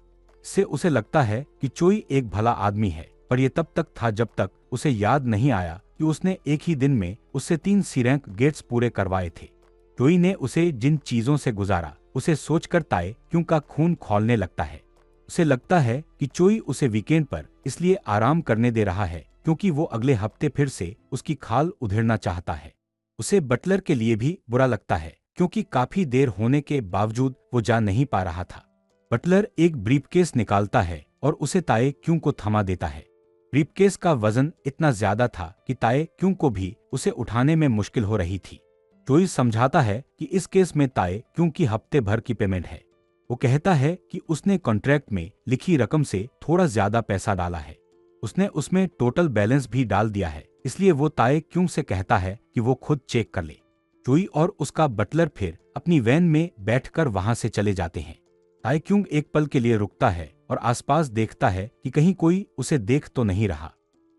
इससे उसे लगता है कि चोई एक भला आदमी है, पर यह तब तक था जब तक उसे याद नहीं आया कि उसने एक ही दिन में उससे 3 सिरेंक गेट्स पूरे करवाए थे। चोई ने उसे जिन चीजों से गुजारा उसे सोचकर ताई क्यूंग का खून खौलने लगता है। उसे लगता है कि चोई उसे वीकेंड पर इसलिए आराम करने दे रहा है क्योंकि वो अगले हफ्ते फिर से उसकी खाल उधेड़ना चाहता है। उसे बटलर के लिए भी बुरा लगता है क्योंकि काफी देर होने के बावजूद वो जा नहीं पा रहा था। बटलर एक ब्रीफकेस निकालता है और उसे ताई क्यूंग को थमा देता है। ब्रीफकेस का वजन इतना ज्यादा था कि ताई क्यूंग को भी उसे उठाने में मुश्किल हो रही थी। चोई समझाता है कि इस केस में ताई क्यूंग की हफ्ते भर की पेमेंट है। वो कहता है कि उसने कॉन्ट्रैक्ट में लिखी रकम से थोड़ा ज्यादा पैसा डाला है। उसने उसमें टोटल बैलेंस भी डाल दिया है, इसलिए वो ताई क्यूंग से कहता है कि वो खुद चेक कर ले। चोई और उसका बटलर फिर अपनी वैन में बैठकर वहां से चले जाते हैं। ताई क्यूंग एक पल के लिए रुकता है और आसपास देखता है कि कहीं कोई उसे देख तो नहीं रहा।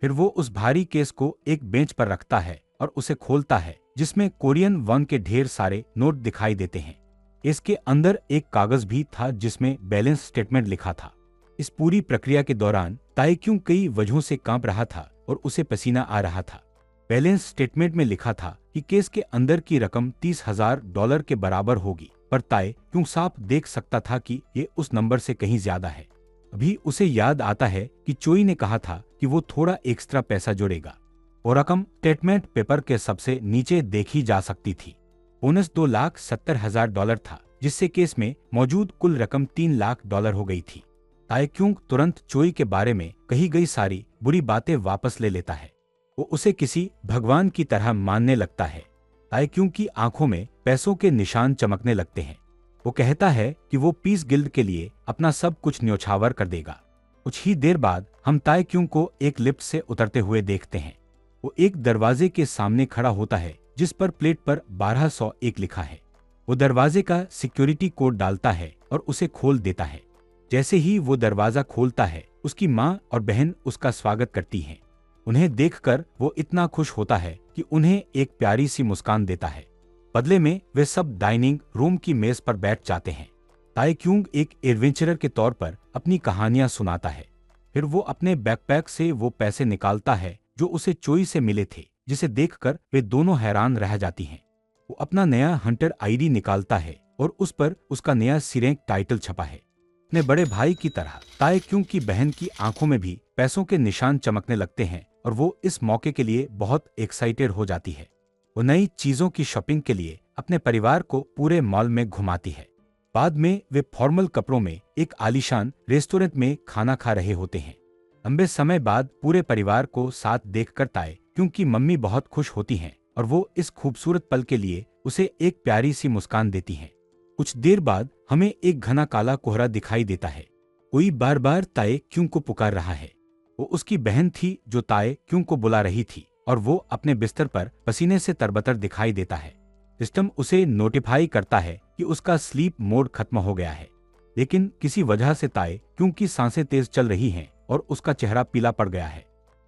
फिर वो उस भारी केस को एक बेंच पर रखता है और उसे खोलता है, जिसमें कोरियन वन के ढेर सारे नोट दिखाई देते हैं। इसके अंदर एक कागज भी था जिसमें बैलेंस स्टेटमेंट लिखा था। इस पूरी प्रक्रिया के दौरान ताई क्यूंग कई वजहों से कांप रहा था और उसे पसीना आ रहा था। बैलेंस स्टेटमेंट में लिखा था कि केस के अंदर की रकम $30,000 के बराबर होगी, पर ताए क्यों साफ देख सकता था कि ये उस नंबर से कहीं ज्यादा है। अभी उसे याद आता है कि चोई ने कहा था कि वो थोड़ा एक्स्ट्रा पैसा जोड़ेगा। वो रकम स्टेटमेंट पेपर के सबसे नीचे देखी जा सकती थी। बोनस $2,70,000 था, जिससे केस में मौजूद कुल रकम $3 लाख हो गई थी। ताए क्यों तुरंत चोई के बारे में कही गई सारी बुरी बातें वापस ले लेता है। वो उसे किसी भगवान की तरह मानने लगता है। ताए क्यों की आंखों में पैसों के निशान चमकने लगते हैं। वो कहता है कि वो पीस गिल्ड के लिए अपना सब कुछ न्योछावर कर देगा। कुछ ही देर बाद हम ताए क्यों को एक लिफ्ट से उतरते हुए देखते हैं। वो एक दरवाजे के सामने खड़ा होता है जिस पर प्लेट पर 1201 लिखा है। वो दरवाजे का सिक्योरिटी कोड डालता है और उसे खोल देता है। जैसे ही वो दरवाजा खोलता है, उसकी माँ और बहन उसका स्वागत करती हैं। उन्हें देखकर वो इतना खुश होता है कि उन्हें एक प्यारी सी मुस्कान देता है। बदले में वे सब डाइनिंग रूम की मेज पर बैठ जाते हैं। ताए क्यूंग एक एडवेंचरर के तौर पर अपनी कहानियां सुनाता है। फिर वो अपने बैकपैक से वो पैसे निकालता है जो उसे चोई से मिले थे, जिसे देखकर वे दोनों हैरान रह जाती हैं। वो अपना नया हंटर आईडी निकालता है और उस पर उसका नया सिरेंक टाइटल छपा है। अपने बड़े भाई की तरह ताए क्यूंग की बहन की आंखों में भी पैसों के निशान चमकने लगते हैं और वो इस मौके के लिए बहुत एक्साइटेड हो जाती है। वो नई चीजों की शॉपिंग के लिए अपने परिवार को पूरे मॉल में घुमाती है। बाद में वे फॉर्मल कपड़ों में एक आलीशान रेस्टोरेंट में खाना खा रहे होते हैं। लंबे समय बाद पूरे परिवार को साथ देखकर ताए क्योंकि मम्मी बहुत खुश होती हैं और वो इस खूबसूरत पल के लिए उसे एक प्यारी सी मुस्कान देती हैं। कुछ देर बाद हमें एक घना काला कोहरा दिखाई देता है। कोई बार बार ताए क्यों को पुकार रहा है। वो उसकी बहन थी जो ताए क्यों को बुला रही थी और वो अपने बिस्तर पर पसीने से तरबतर दिखाई देता है। सिस्टम उसे नोटिफाई करता है कि उसका स्लीप मोड खत्म हो गया है, लेकिन किसी वजह से ताए क्यों की सांसें तेज चल रही हैं और उसका चेहरा पीला पड़ गया है।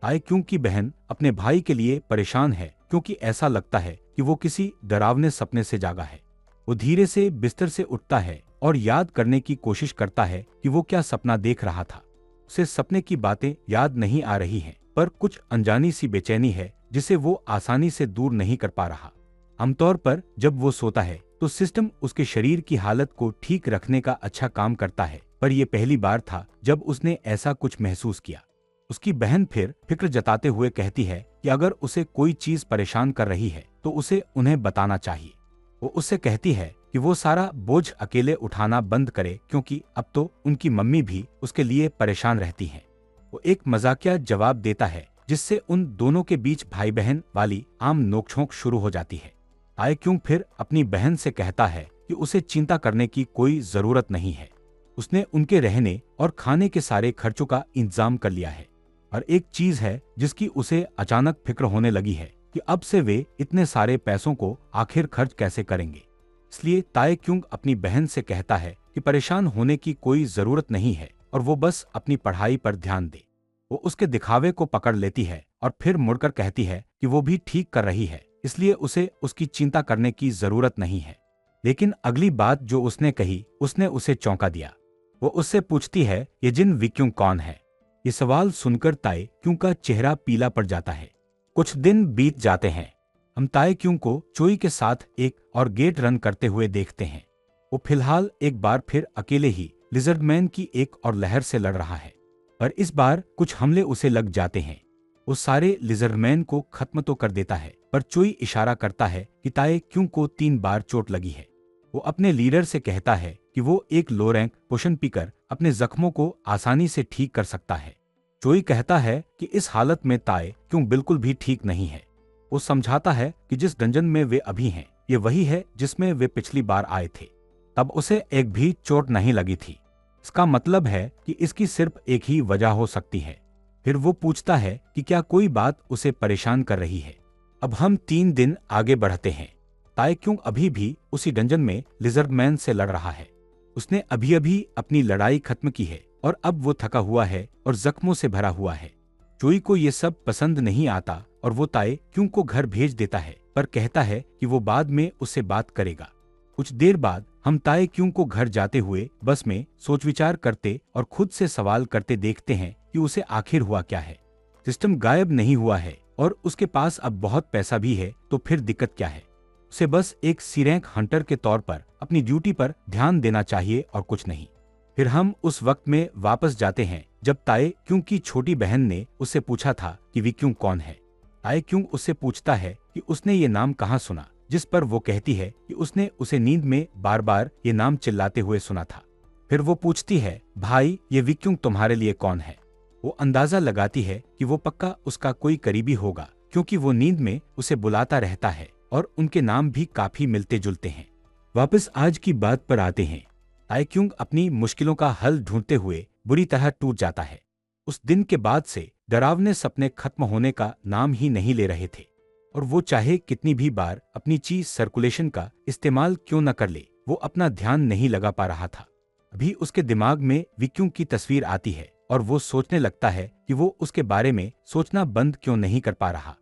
ताए क्यों की बहन अपने भाई के लिए परेशान है क्योंकि ऐसा लगता है कि वो किसी डरावने सपने से जागा है। वो धीरे से बिस्तर से उठता है और याद करने की कोशिश करता है कि वो क्या सपना देख रहा था। उसे सपने की बातें याद नहीं आ रही हैं, पर कुछ अनजानी सी बेचैनी है जिसे वो आसानी से दूर नहीं कर पा रहा। आमतौर पर जब वो सोता है तो सिस्टम उसके शरीर की हालत को ठीक रखने का अच्छा काम करता है, पर यह पहली बार था जब उसने ऐसा कुछ महसूस किया। उसकी बहन फिर फिक्र जताते हुए कहती है कि अगर उसे कोई चीज परेशान कर रही है तो उसे उन्हें बताना चाहिए। वो उससे कहती है कि वो सारा बोझ अकेले उठाना बंद करे क्योंकि अब तो उनकी मम्मी भी उसके लिए परेशान रहती हैं। वो एक मजाकिया जवाब देता है जिससे उन दोनों के बीच भाई बहन वाली आम नोकझोंक शुरू हो जाती है। ताए क्यों फिर अपनी बहन से कहता है कि उसे चिंता करने की कोई जरूरत नहीं है। उसने उनके रहने और खाने के सारे खर्चों का इंतजाम कर लिया है। और एक चीज है जिसकी उसे अचानक फिक्र होने लगी है कि अब से वे इतने सारे पैसों को आखिर खर्च कैसे करेंगे। इसलिए ताए क्यों अपनी बहन से कहता है कि परेशान होने की कोई जरूरत नहीं है और वो बस अपनी पढ़ाई पर ध्यान दे। वो उसके दिखावे को पकड़ लेती है और फिर मुड़कर कहती है कि वो भी ठीक कर रही है, इसलिए उसे उसकी चिंता करने की जरूरत नहीं है। लेकिन अगली बात जो उसने कही उसने उसे चौंका दिया। वो उससे पूछती है ये जिन विक्यूं कौन है। ये सवाल सुनकर ताए क्यों का चेहरा पीला पड़ जाता है। कुछ दिन बीत जाते हैं। हम ताए क्यों को चोई के साथ एक और गेट रन करते हुए देखते हैं। वो फिलहाल एक बार फिर अकेले ही लिजर्डमैन की एक और लहर से लड़ रहा है, पर इस बार कुछ हमले उसे लग जाते हैं। वो सारे लिजर्डमैन को खत्म तो कर देता है, पर चोई इशारा करता है कि ताए क्यों को 3 बार चोट लगी है। वो अपने लीडर से कहता है कि वो एक लो रैंक पोशन पीकर अपने जख्मों को आसानी से ठीक कर सकता है। चोई कहता है कि इस हालत में ताए क्यों बिल्कुल भी ठीक नहीं है। वो समझाता है कि जिस डंजन में वे अभी हैं, ये वही है जिसमें वे पिछली बार आए थे। तब उसे एक भी चोट नहीं लगी थी। इसका मतलब है कि इसकी सिर्फ एक ही वजह हो सकती है। फिर वो पूछता है कि क्या कोई बात उसे परेशान कर रही है। अब हम 3 दिन आगे बढ़ते हैं। ताए क्यों अभी भी उसी डंजन में लिजर्डमैन से लड़ रहा है। उसने अभी अभी अपनी लड़ाई खत्म की है और अब वो थका हुआ है और जख्मों से भरा हुआ है। चोई को ये सब पसंद नहीं आता और वो ताए क्यों को घर भेज देता है, पर कहता है कि वो बाद में उससे बात करेगा। कुछ देर बाद हम ताए क्यों को घर जाते हुए बस में सोच विचार करते और खुद से सवाल करते देखते हैं कि उसे आखिर हुआ क्या है। सिस्टम गायब नहीं हुआ है, और उसके पास अब बहुत पैसा भी है, तो फिर दिक्कत क्या है? उसे बस एक सीरैंक हंटर के तौर पर अपनी ड्यूटी पर ध्यान देना चाहिए और कुछ नहीं। फिर हम उस वक्त में वापस जाते हैं जब ताए क्यों की छोटी बहन ने उससे पूछा था कि विक्यूंग कौन है। ताए क्यों उससे पूछता है कि उसने ये नाम कहाँ सुना, जिस पर वो कहती है कि उसने उसे नींद में बार बार ये नाम चिल्लाते हुए सुना था। फिर वो पूछती है, भाई ये विक्यूंग तुम्हारे लिए कौन है? वो अंदाजा लगाती है कि वो पक्का उसका कोई करीबी होगा, क्योंकि वो नींद में उसे बुलाता रहता है और उनके नाम भी काफी मिलते जुलते हैं। वापस आज की बात पर आते हैं। ताए क्योंग अपनी मुश्किलों का हल ढूंढते हुए बुरी तरह टूट जाता है। उस दिन के बाद से डरावने सपने खत्म होने का नाम ही नहीं ले रहे थे, और वो चाहे कितनी भी बार अपनी चीज सर्कुलेशन का इस्तेमाल क्यों न कर ले, वो अपना ध्यान नहीं लगा पा रहा था। अभी उसके दिमाग में विक्यूंग की तस्वीर आती है और वो सोचने लगता है कि वो उसके बारे में सोचना बंद क्यों नहीं कर पा रहा।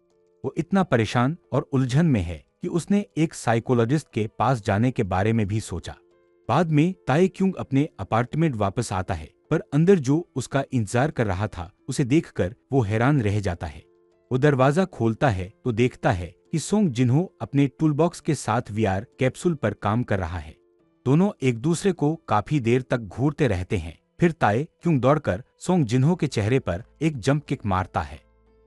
वो इतना परेशान और उलझन में है कि उसने एक साइकोलॉजिस्ट के पास जाने के बारे में भी सोचा। बाद में ताए क्योंग अपने अपार्टमेंट वापस आता है, पर अंदर जो उसका इंतजार कर रहा था उसे देखकर वो हैरान रह जाता है। वो दरवाजा खोलता है तो देखता है कि सोंग जिन्हो अपने टूलबॉक्स के साथ वीआर कैप्सूल पर काम कर रहा है। दोनों एक दूसरे को काफी देर तक घूरते रहते हैं। फिर ताए क्यों दौड़कर सोंग जिन्हो के चेहरे पर एक जंप किक मारता है।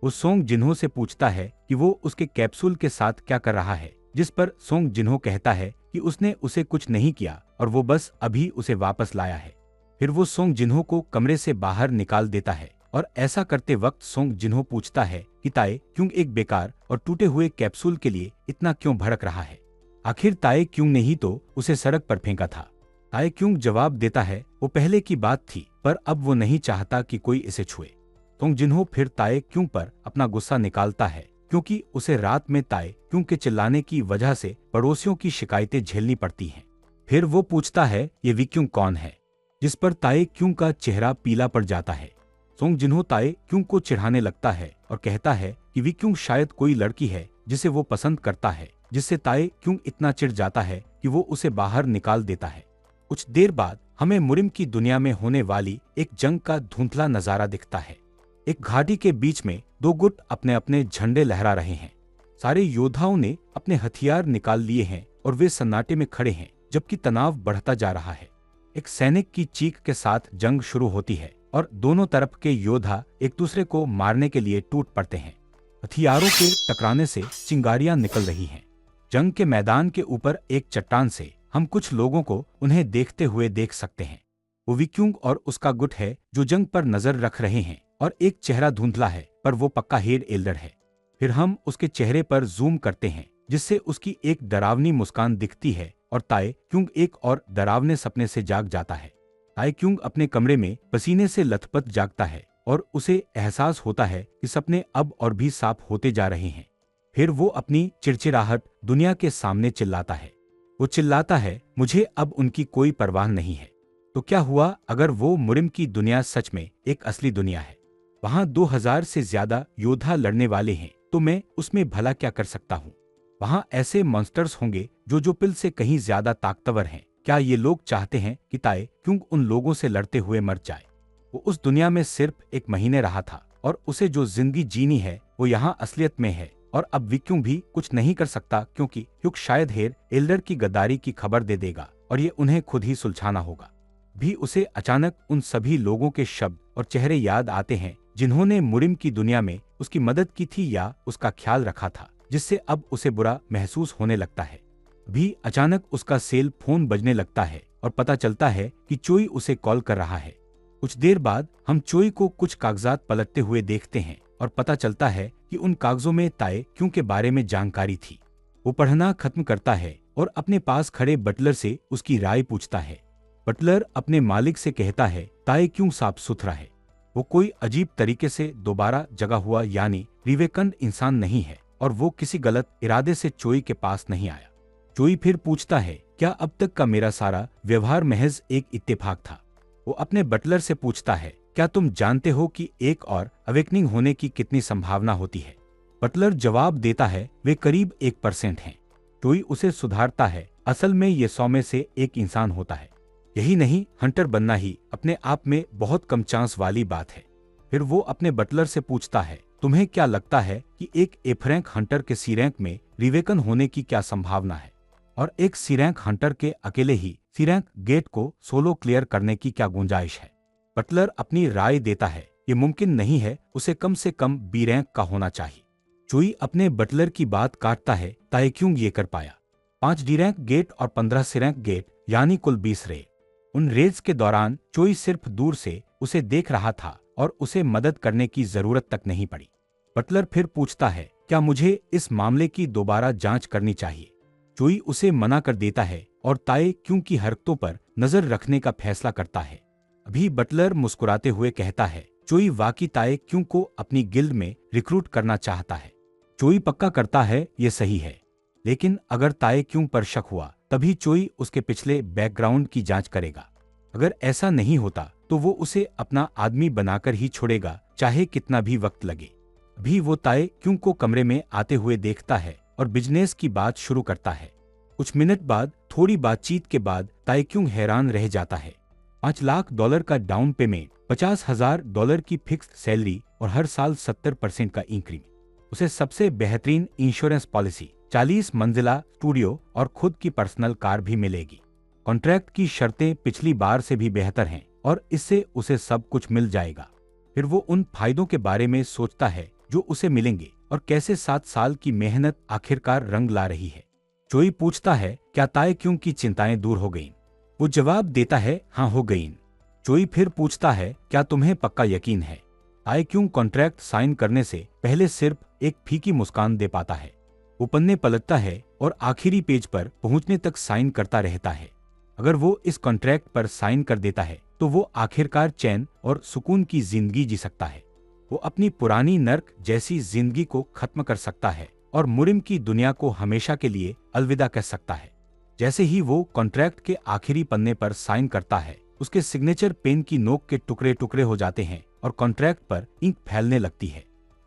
वो सोंग जिन्हो से पूछता है कि वो उसके कैप्सूल के साथ क्या कर रहा है, जिस पर सोंग जिन्हो कहता है कि उसने उसे कुछ नहीं किया और वो बस अभी उसे वापस लाया है। फिर वो सोंग जिन्हो को कमरे से बाहर निकाल देता है, और ऐसा करते वक्त सोंग जिन्हो पूछता है कि ताए क्यों एक बेकार और टूटे हुए कैप्सूल के लिए इतना क्यों भड़क रहा है। आखिर ताए क्यों ने ही तो उसे सड़क पर फेंका था। ताए क्यों जवाब देता है, वो पहले की बात थी, पर अब वो नहीं चाहता कि कोई इसे छुए। सोंग जिन्हो फिर ताए क्यों पर अपना गुस्सा निकालता है, क्योंकि उसे रात में ताए क्यों के चिल्लाने की वजह से पड़ोसियों की शिकायतें झेलनी पड़ती हैं। फिर वो पूछता है, ये विक्यूं कौन है, जिस पर ताए क्यों का चेहरा पीला पड़ जाता है। सोंग जिन्हो ताए क्यों को चिढ़ाने लगता है और कहता है कि विक्यूं शायद कोई लड़की है जिसे वो पसंद करता है, जिससे ताए क्यों इतना चिढ़ जाता है कि वो उसे बाहर निकाल देता है। कुछ देर बाद हमें मुरिम की दुनिया में होने वाली एक जंग का धुंधला नजारा दिखता है। एक घाटी के बीच में दो गुट अपने अपने झंडे लहरा रहे हैं। सारे योद्धाओं ने अपने हथियार निकाल लिए हैं और वे सन्नाटे में खड़े हैं, जबकि तनाव बढ़ता जा रहा है। एक सैनिक की चीख के साथ जंग शुरू होती है और दोनों तरफ के योद्धा एक दूसरे को मारने के लिए टूट पड़ते हैं। हथियारों के टकराने से चिंगारियां निकल रही हैं। जंग के मैदान के ऊपर एक चट्टान से हम कुछ लोगों को उन्हें देखते हुए देख सकते हैं। वो विक्यूंग और उसका गुट है जो जंग पर नजर रख रहे हैं, और एक चेहरा धुंधला है पर वो पक्का हेड एल्डर है। फिर हम उसके चेहरे पर जूम करते हैं, जिससे उसकी एक डरावनी मुस्कान दिखती है, और ताए क्योंग एक और डरावने सपने से जाग जाता है। ताए क्योंग अपने कमरे में पसीने से लथपथ जागता है और उसे एहसास होता है कि सपने अब और भी साफ होते जा रहे हैं। फिर वो अपनी चिड़चिड़ाहट दुनिया के सामने चिल्लाता है। वो चिल्लाता है, मुझे अब उनकी कोई परवाह नहीं है। तो क्या हुआ अगर वो मुरिम की दुनिया सच में एक असली दुनिया है? वहाँ 2000 से ज्यादा योद्धा लड़ने वाले हैं, तो मैं उसमें भला क्या कर सकता हूँ? वहाँ ऐसे मॉन्स्टर्स होंगे जो पिल से कहीं ज्यादा ताकतवर हैं। क्या ये लोग चाहते हैं कि ताए क्यों उन लोगों से लड़ते हुए मर जाए? वो उस दुनिया में सिर्फ एक महीने रहा था, और उसे जो जिंदगी जीनी है वो यहाँ असलियत में है। और अब विक्यूं भी कुछ नहीं कर सकता, क्योंकि क्योंक शायद हेर एल्डर की गद्दारी की खबर दे देगा और ये उन्हें खुद ही सुलझाना होगा। भी उसे अचानक उन सभी लोगों के शब्द और चेहरे याद आते हैं जिन्होंने मुरिम की दुनिया में उसकी मदद की थी या उसका ख्याल रखा था, जिससे अब उसे बुरा महसूस होने लगता है। भी अचानक उसका सेल फोन बजने लगता है और पता चलता है कि चोई उसे कॉल कर रहा है। कुछ देर बाद हम चोई को कुछ कागजात पलटते हुए देखते हैं और पता चलता है कि उन कागजों में ताए क्यों के बारे में जानकारी थी। वो पढ़ना खत्म करता है और अपने पास खड़े बटलर से उसकी राय पूछता है। बटलर अपने मालिक से कहता है, ताए क्यों साफ सुथरा है, वो कोई अजीब तरीके से दोबारा जगा हुआ यानी रिवेकंड इंसान नहीं है, और वो किसी गलत इरादे से चोई के पास नहीं आया। चोई फिर पूछता है, क्या अब तक का मेरा सारा व्यवहार महज एक इत्तेफाक था? वो अपने बटलर से पूछता है, क्या तुम जानते हो कि एक और अवेकनिंग होने की कितनी संभावना होती है? बटलर जवाब देता है, वे करीब 1% हैं। चोई उसे सुधारता है, असल में ये 100 में से एक इंसान होता है। यही नहीं, हंटर बनना ही अपने आप में बहुत कम चांस वाली बात है। फिर वो अपने बटलर से पूछता है, तुम्हें क्या लगता है कि एक ए रैंक हंटर के सी रैंक में रिवेकन होने की क्या संभावना है, और एक सी रैंक हंटर के अकेले ही सी रैंक गेट को सोलो क्लियर करने की क्या गुंजाइश है? बटलर अपनी राय देता है, ये मुमकिन नहीं है, उसे कम से कम बी रैंक का होना चाहिए। चोई अपने बटलर की बात काटता है, ताए क्यों ये कर पाया? 5 डी रैंक गेट और 15 सी रैंक गेट, यानी कुल 20 रेड। उन रेड्स के दौरान चोई सिर्फ दूर से उसे देख रहा था और उसे मदद करने की जरूरत तक नहीं पड़ी। बटलर फिर पूछता है, क्या मुझे इस मामले की दोबारा जांच करनी चाहिए? चोई उसे मना कर देता है और ताए क्यों की हरकतों पर नजर रखने का फैसला करता है। अभी बटलर मुस्कुराते हुए कहता है, चोई वाकई ताए क्यों को अपनी गिल्ड में रिक्रूट करना चाहता है। चोई पक्का करता है, ये सही है, लेकिन अगर ताए क्यों पर शक हुआ तभी चोई उसके पिछले बैकग्राउंड की जांच करेगा। अगर ऐसा नहीं होता तो वो उसे अपना आदमी बनाकर ही छोड़ेगा, चाहे कितना भी वक्त लगे। अभी वो ताए क्यों को कमरे में आते हुए देखता है और बिजनेस की बात शुरू करता है। कुछ मिनट बाद थोड़ी बातचीत के बाद ताए क्यों हैरान रह जाता है। $5 लाख का डाउन पेमेंट, $50,000 की फिक्स्ड सैलरी और हर साल 70% का इंक्रीमेंट। उसे सबसे बेहतरीन इंश्योरेंस पॉलिसी, 40 मंजिला स्टूडियो और खुद की पर्सनल कार भी मिलेगी। कॉन्ट्रैक्ट की शर्तें पिछली बार से भी बेहतर हैं और इससे उसे सब कुछ मिल जाएगा। फिर वो उन फायदों के बारे में सोचता है जो उसे मिलेंगे और कैसे 7 साल की मेहनत आखिरकार रंग ला रही है। चोई पूछता है, क्या ताए क्यों की चिंताएं दूर हो गईं? वो जवाब देता है, हाँ हो गईं। चोई फिर पूछता है, क्या तुम्हें पक्का यकीन है? ताए क्यों कॉन्ट्रैक्ट साइन करने से पहले सिर्फ एक फीकी मुस्कान दे पाता है। वो पन्ने पलटता है और आखिरी पेज पर पहुंचने तक साइन करता रहता है। अगर वो इस कॉन्ट्रैक्ट पर साइन कर देता है तो वो आखिरकार चैन और सुकून की जिंदगी जी सकता है। वो अपनी पुरानी नर्क जैसी जिंदगी को खत्म कर सकता है और मुरिम की दुनिया को हमेशा के लिए अलविदा कह सकता है। जैसे ही वो कॉन्ट्रैक्ट के आखिरी पन्ने पर साइन करता है, उसके सिग्नेचर पेन की नोक के टुकड़े टुकड़े हो जाते हैं और कॉन्ट्रैक्ट पर इंक फैलने लगती है।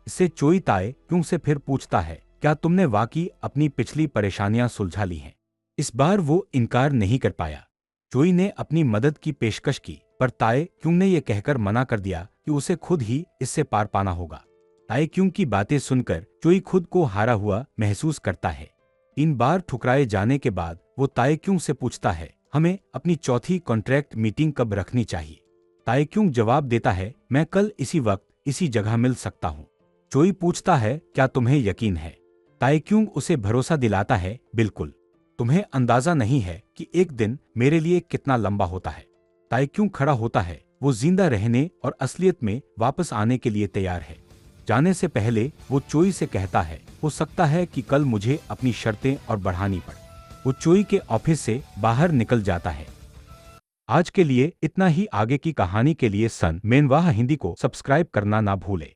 इससे चोई ताए क्यों से फिर पूछता है, क्या तुमने वाकई अपनी पिछली परेशानियां सुलझा ली हैं? इस बार वो इनकार नहीं कर पाया। चोई ने अपनी मदद की पेशकश की, पर ताए क्यों ने यह कहकर मना कर दिया कि उसे खुद ही इससे पार पाना होगा। ताए क्यों की बातें सुनकर चोई खुद को हारा हुआ महसूस करता है। 3 बार ठुकराए जाने के बाद वो ताए क्यों से पूछता है, हमें अपनी चौथी कॉन्ट्रैक्ट मीटिंग कब रखनी चाहिए? ताए क्यों जवाब देता है, मैं कल इसी वक्त इसी जगह मिल सकता हूँ। चोई पूछता है, क्या तुम्हें यकीन है? ताए क्यों उसे भरोसा दिलाता है, बिल्कुल। तुम्हें अंदाजा नहीं है कि एक दिन मेरे लिए कितना लंबा होता है। ताए क्यों खड़ा होता है, वो जिंदा रहने और असलियत में वापस आने के लिए तैयार है। जाने से पहले वो चोई से कहता है, हो सकता है कि कल मुझे अपनी शर्तें और बढ़ानी पड़े। वो चोई के ऑफिस से बाहर निकल जाता है। आज के लिए इतना ही। आगे की कहानी के लिए सन मेनवाह हिंदी को सब्सक्राइब करना ना भूले।